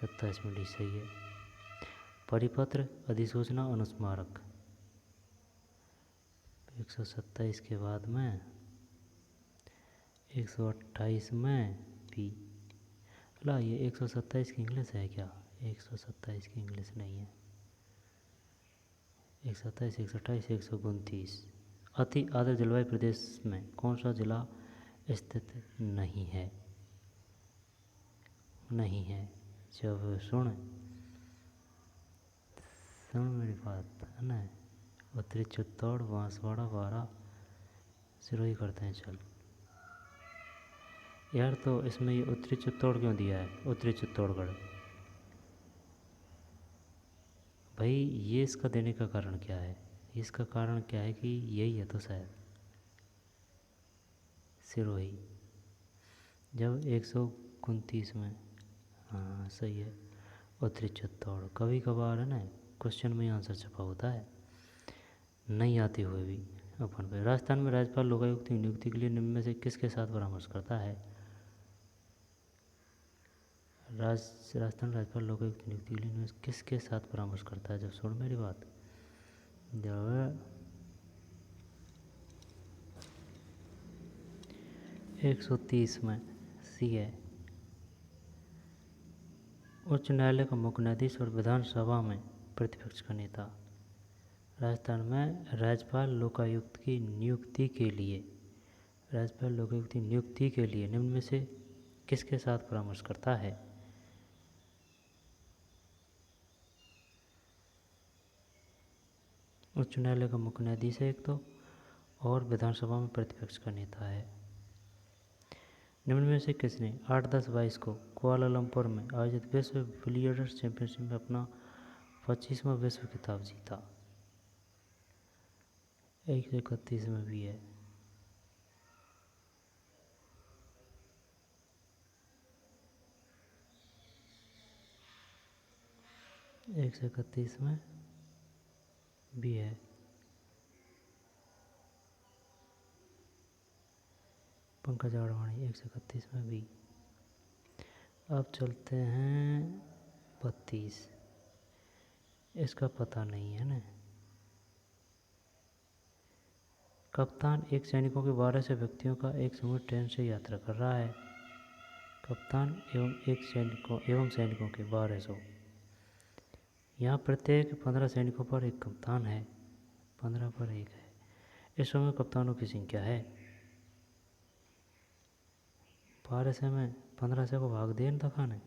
27 में डी सही है। परिपत्र, अधिसूचना, अनुस्मारक। 127 के बाद में 128 में बी। ला ये 127 की इंग्लिश है क्या? 127 की इंग्लिश नहीं है। 127, 128, 129। अति आर्द्र जलवायु प्रदेश में कौन सा जिला स्थित नहीं है? नहीं है। जब सुन मेरी बात है ना। उत्तरी चित्तौड़, बांसवाड़ा, बारा, सिरोही करते हैं चल। यार तो इसमें ये उत्तरी चित्तौड़ क्यों दिया है? उत्तरी चित्तौड़गढ़ भाई, ये इसका देने का कारण क्या है? इसका कारण क्या है कि यही है तो शायद सिरोही। जब 129 में, हाँ सही है, उत्तरी चित्तौड़। कभी कभार है ना क्वेश्चन में आंसर छपा होता है, नहीं आते हुए भी अपन पे। राजस्थान में राज्यपाल लोकायुक्त की नियुक्ति के लिए निम्न में से किसके साथ परामर्श करता है? राजस्थान राज्यपाल लोकायुक्त की नियुक्ति के लिए किसके साथ परामर्श करता है? जब सुन मेरी बात, जब 130 में सी है। उच्च न्यायालय का मुख्य न्यायाधीश और विधानसभा में प्रतिपक्ष का नेता। राजस्थान में राज्यपाल लोकायुक्त की नियुक्ति के लिए, राज्यपाल लोकायुक्त की नियुक्ति के लिए निम्न में से किसके साथ परामर्श करता है? उच्च न्यायालय का मुख्य न्यायाधीश है एक तो, और विधानसभा में प्रतिपक्ष का नेता है। निम्न में से किसने 8-10-22 को कुआलालंपुर में आयोजित विश्व बिलियर्ड्स चैंपियनशिप में अपना 25वां विश्व खिताब जीता? 131 में भी है। 131 में भी है। पंकज आडवाणी 131 में भी। अब चलते हैं 32। इसका पता नहीं है ना। कप्तान एक सैनिकों के 12 से व्यक्तियों का एक समूह ट्रेन से यात्रा कर रहा है। कप्तान एवं सैनिकों के 1200। यहाँ प्रत्येक 15 सैनिकों पर एक कप्तान है, 15 पर एक है। इस समय कप्तानों की संख्या है 12 से में 15 से को भाग दे थकाने,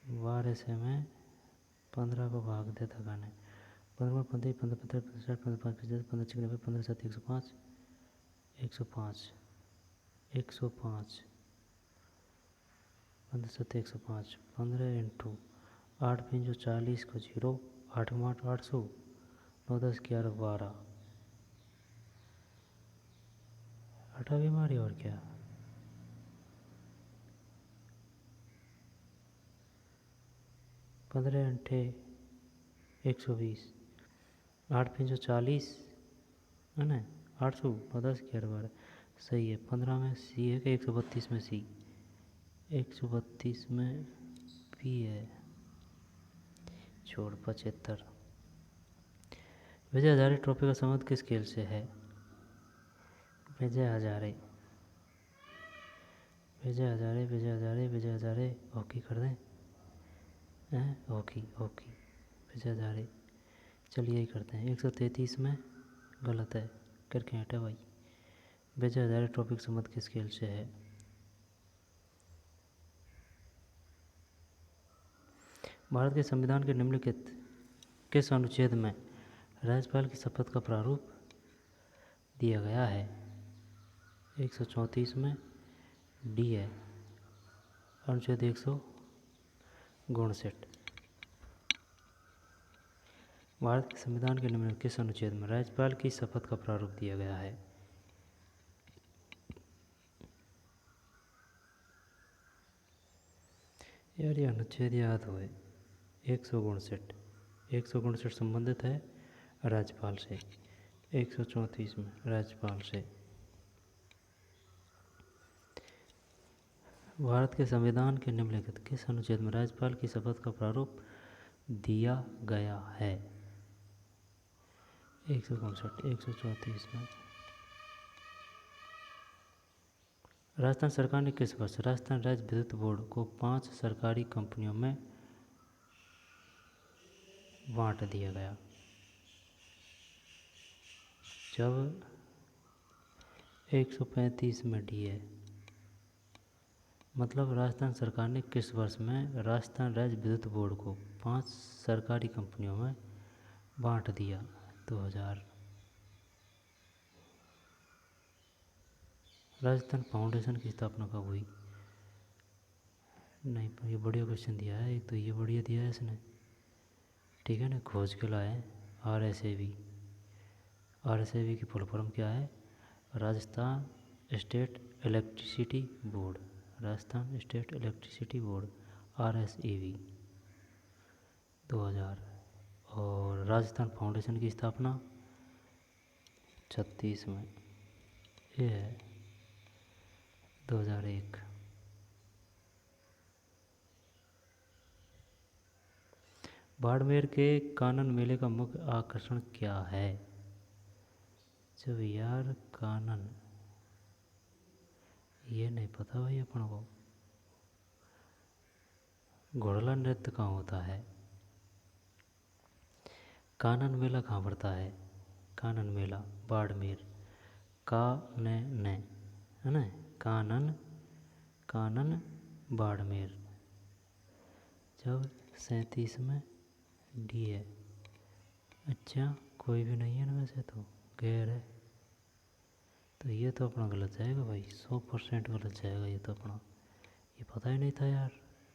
12 से में 15 को भाग दे थकाने। 15 15 15 15 15 15 15 15 15 15 7 105 105 105 15 7 105 15 इंटू 8 5 40 को 0 8 8 800 9 10 11 12 हटा बीमारी और क्या। 15 अंठे 120 8 5 40 है ना 800 10 11 12 सही है। 15 में सी है कि 132 में सी? 132 में पी है। छोड़ 75। विजय हजारे ट्रॉफी का संबंध किस खेल से है? विजय हजारे विजय हजारे विजय हजारे विजय हजारे हॉकी कर दें हैं? हॉकी हॉकी विजय हजारे, चलिए यही करते हैं। 133 में गलत है, करके हटा भाई। विजय हजारे ट्रॉफी का संबंध किस खेल से है? भारत के संविधान के निम्नलिखित किस अनुच्छेद में राज्यपाल की शपथ का प्रारूप दिया गया है? 134 में डी है, अनुच्छेद 159। भारत के संविधान के निम्नलिखित किस अनुच्छेद में राज्यपाल की शपथ का प्रारूप दिया गया है? यार ये अनुच्छेद याद हुए 159 संबंधित है राज्यपाल से। 134 में राज्यपाल से। भारत के संविधान के निम्नलिखित किस अनुच्छेद में राज्यपाल की शपथ का प्रारूप दिया गया है? 134 में। राजस्थान सरकार ने किस वर्ष राजस्थान राज्य विद्युत बोर्ड को 5 सरकारी कंपनियों में बांट दिया गया? जब 135 में डी है, मतलब राजस्थान सरकार ने किस वर्ष में राजस्थान राज्य विद्युत बोर्ड को 5 सरकारी कंपनियों में बांट दिया? 2000। राजस्थान फाउंडेशन की स्थापना कब हुई? नहीं, पर ये बढ़िया क्वेश्चन दिया है, एक तो ये बढ़िया दिया है इसने, ठीक है ना। खोज के लाए RSAB। RSAB की फुल फॉर्म क्या है? Rajasthan state electricity board. Rajasthan state electricity board RSAB 2000। और राजस्थान फाउंडेशन की स्थापना 36 में, ये है 2001। बाड़मेर के कानन मेले का मुख्य आकर्षण क्या है? जब यार कानन, ये नहीं पता भाई अपन को। घोड़ला नृत्य कहाँ होता है? कानन मेला कहाँ पड़ता है? कानन मेला बाड़मेर। न है ना, कानन, कानन बाड़मेर। जब 37 में डी है। अच्छा, कोई भी नहीं है ना वैसे तो, गैर है, तो ये तो अपना गलत जाएगा भाई, 100% गलत जाएगा ये तो अपना। ये पता ही नहीं था यार,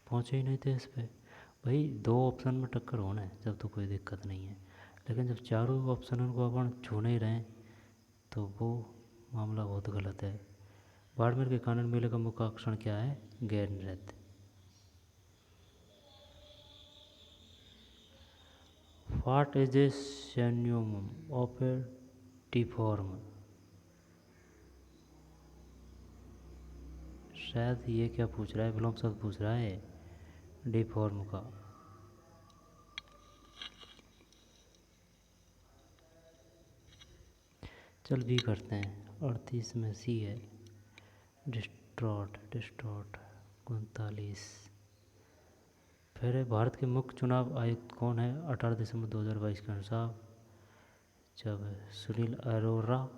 पहुँचे ही नहीं थे इस पर। भाई 2 ऑप्शन में टक्कर होना है जब तो कोई दिक्कत नहीं है, लेकिन जब चारों ऑप्शन को अपन छू नहीं रहे तो वो मामला बहुत गलत है। बाड़मेर के कानन मेले का मुख्य आकर्षण क्या है? गैर नृत्य। What is a synonym of A deform? शायद ये क्या पूछ रहा है, विलोम शब्द पूछ रहा है डिफॉर्म का। चल भी करते हैं। 38 में सी है डिस्ट्रॉट। 39। फिर है भारत के मुख्य चुनाव आयुक्त कौन है 18 दिसंबर 2022 के अनुसार? जब सुनील अरोड़ा।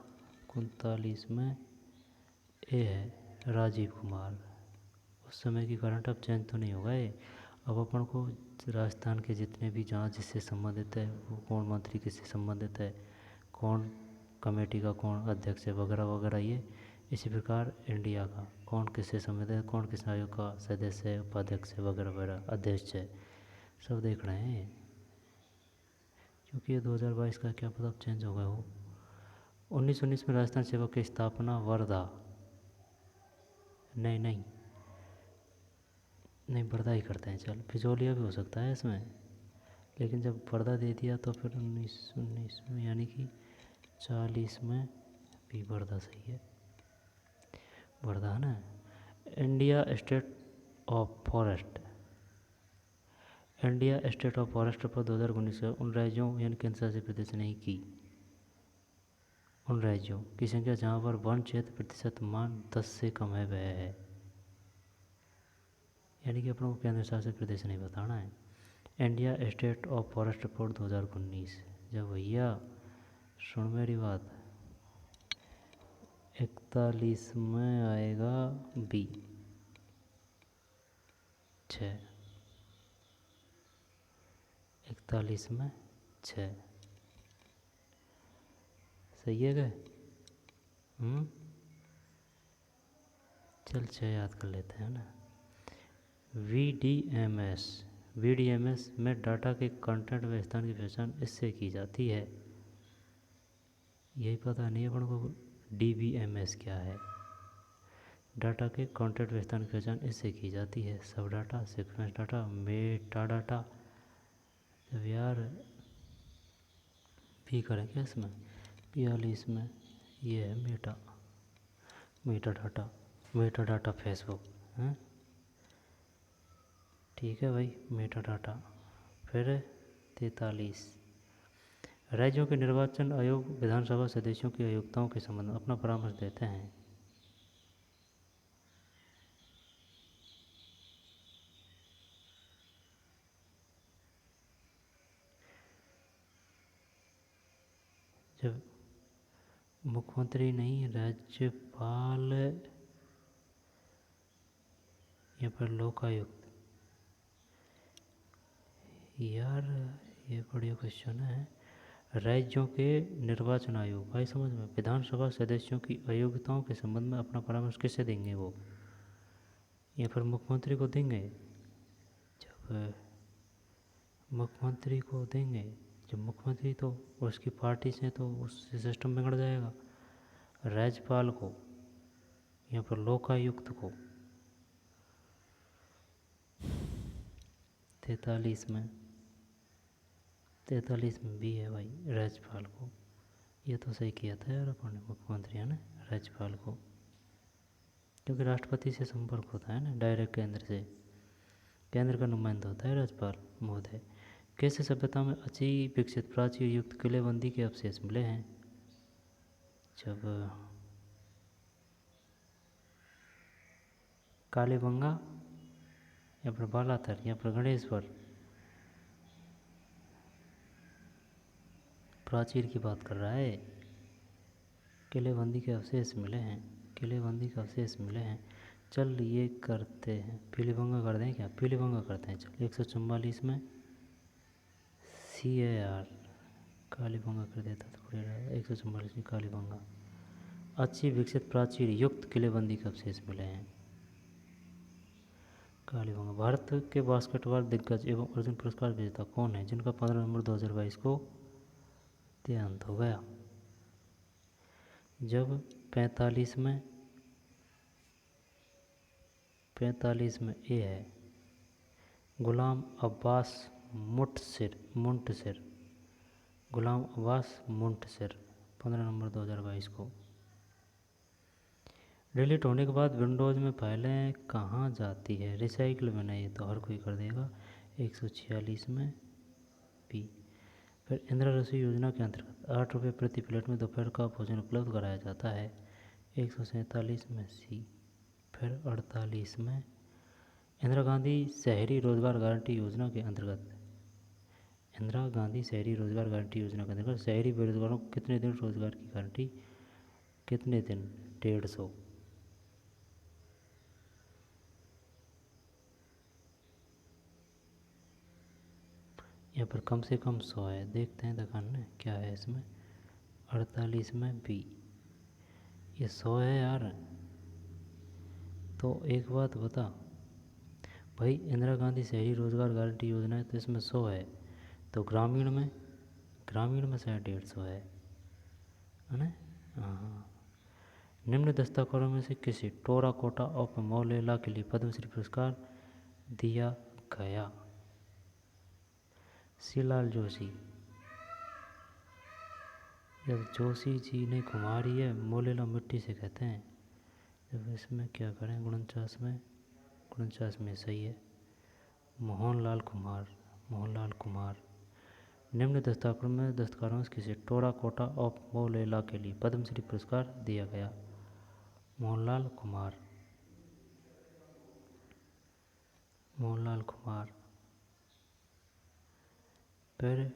39 में ए है राजीव कुमार। उस समय की करंट अब चेंज तो नहीं होगा ये। अब अपन को राजस्थान के जितने भी जहाँ जिससे संबंधित है, वो कौन मंत्री किससे संबंधित है, कौन कमेटी का कौन अध्यक्ष है, वगैरह वगैरह। ये इसी प्रकार इंडिया का कौन किससे संबंधित है, कौन किस आयोग का सदस्य है, उपाध्यक्ष है, वगैरह वगैरह, अध्यक्ष है, सब देख रहे हैं। क्योंकि ये 2022 का क्या पता अब चेंज हो गया हो। 1919 में राजस्थान सेवा की स्थापना वर्धा। नहीं, वर्धा ही करते हैं। चल, फिजौलिया भी हो सकता है इसमें, लेकिन जब वर्धा दे दिया तो फिर 1919 में, यानी कि 40 में भी वर्धा सही है। वर्धा है ना। India state of forest. India state of forest पर 2019 उन राज्यों यानी केंद्र शासित प्रदेश ने की, उन राज्यों की संख्या जहाँ पर वन क्षेत्र प्रतिशत मान 10 से कम है वह है। यानी कि अपनों को केंद्र शासित प्रदेश नहीं बताना है। India state of forest report 2019। जब भैया सुन मेरी बात, 41 में आएगा बी 6। 41 में 6 सही है क्या? चल 6 याद कर लेते हैं ना। VDMS में डाटा के कंटेंट व स्थान की पहचान इससे की जाती है। यही पता नहीं अपन को DBMS क्या है। डाटा के कॉन्टेक्ट विस्तार की पहचान इससे की जाती है। सब data, sequence data, Meta data. जब यार भी करें क्या इसमें 42 में, ये है मेटा डाटा फेसबुक है। ठीक है भाई, मेटा डाटा। फिर 43, राज्यों के निर्वाचन आयोग विधानसभा सदस्यों की अयोग्यताओं के संबंध में अपना परामर्श देते हैं। जब मुख्यमंत्री नहीं, राज्यपाल या फिर लोकायुक्त। यार ये बढ़िया क्वेश्चन है। राज्यों के निर्वाचन आयोग, भाई समझ में, विधानसभा सदस्यों की अयोग्यताओं के संबंध में अपना परामर्श किससे देंगे वो, या फिर मुख्यमंत्री को देंगे। जब मुख्यमंत्री को देंगे, जब मुख्यमंत्री तो उसकी पार्टी से, तो उस सिस्टम बिगड़ जाएगा। राज्यपाल को या फिर लोकायुक्त को। 43 में भी है भाई, राज्यपाल को। ये तो सही किया था यार अपन ने, मुख्यमंत्री है ना, राज्यपाल को, क्योंकि राष्ट्रपति से संपर्क होता है ना डायरेक्ट, केंद्र से, केंद्र का नुमाइंदा होता है राज्यपाल महोदय। कैसे सभ्यता में अच्छी विकसित प्राचीर युक्त किलेबंदी के अवशेष मिले हैं। जब कालीबंगा या फिर बालातर या फिर गणेश्वर प्राचीर की बात कर रहा है। किलेबंदी के अवशेष मिले हैं, किलेबंदी के अवशेष मिले हैं। चल ये करते हैं, पीलीबंगा कर दें क्या, पीलीबंगा करते हैं। चल 144 में CAR, कालीबंगा कर देता तो बढ़िया रहेगा। 144 में कालीबंगा, अच्छी विकसित प्राचीर युक्त किलेबंदी के अवशेष मिले हैं। कालीबंगा। भारत के बास्केटबॉल दिग्गज एवं अर्जुन पुरस्कार विजेता कौन है जिनका 15 नवंबर 2022 को देहांत हो गया। जब 45 में ये है गुलाम अब्बास मुंटसिर, गुलाम अब्बास मुंटसिर, 15 नवंबर 2022 को। डिलीट होने के बाद विंडोज़ में फाइलें कहाँ जाती है, रिसाइकिल में। नहीं, ये तो हर कोई कर देगा। 146 में भी। फिर इंदिरा रसोई योजना के अंतर्गत 8 रुपये प्रति प्लेट में दोपहर का भोजन उपलब्ध कराया जाता है। 147 में C। फिर 48 में इंदिरा गांधी शहरी रोजगार गारंटी योजना के अंतर्गत, इंदिरा गांधी शहरी रोजगार गारंटी योजना के अंतर्गत शहरी बेरोजगारों को कितने दिन रोजगार की गारंटी, कितने दिन, 150। यहाँ पर कम से कम 100 है, देखते हैं दिखाने क्या है इसमें। 48 में B, ये 100 है यार। तो एक बात बता भाई, इंदिरा गांधी शहरी रोजगार गारंटी योजना है तो इसमें 100 है, तो ग्रामीण में शायद 150 है ना। हाँ। निम्न दस्तावेजों में से किसी टेराकोटा ऑफ मौलेला के लिए पद्मश्री पुरस्कार दिया गया। शिवलाल जोशी। जब जोशी जी ने कुम्हारी है, मौलेला मिट्टी से कहते हैं। जब इसमें क्या करें, 49 में सही है। मोहनलाल कुमार। निम्न दस्तावेजों में दस्तकारों से किसी टेराकोटा ऑफ मौलेला के लिए पद्मश्री पुरस्कार दिया गया। मोहनलाल कुमार। फिर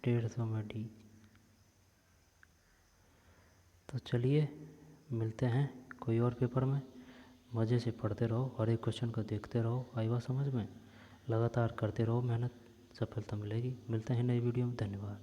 150 में D। तो चलिए मिलते हैं कोई और पेपर में। मज़े से पढ़ते रहो, हर एक क्वेश्चन को देखते रहो, आई बात समझ में। लगातार करते रहो मेहनत, सफलता मिलेगी। मिलते हैं नई वीडियो में, धन्यवाद।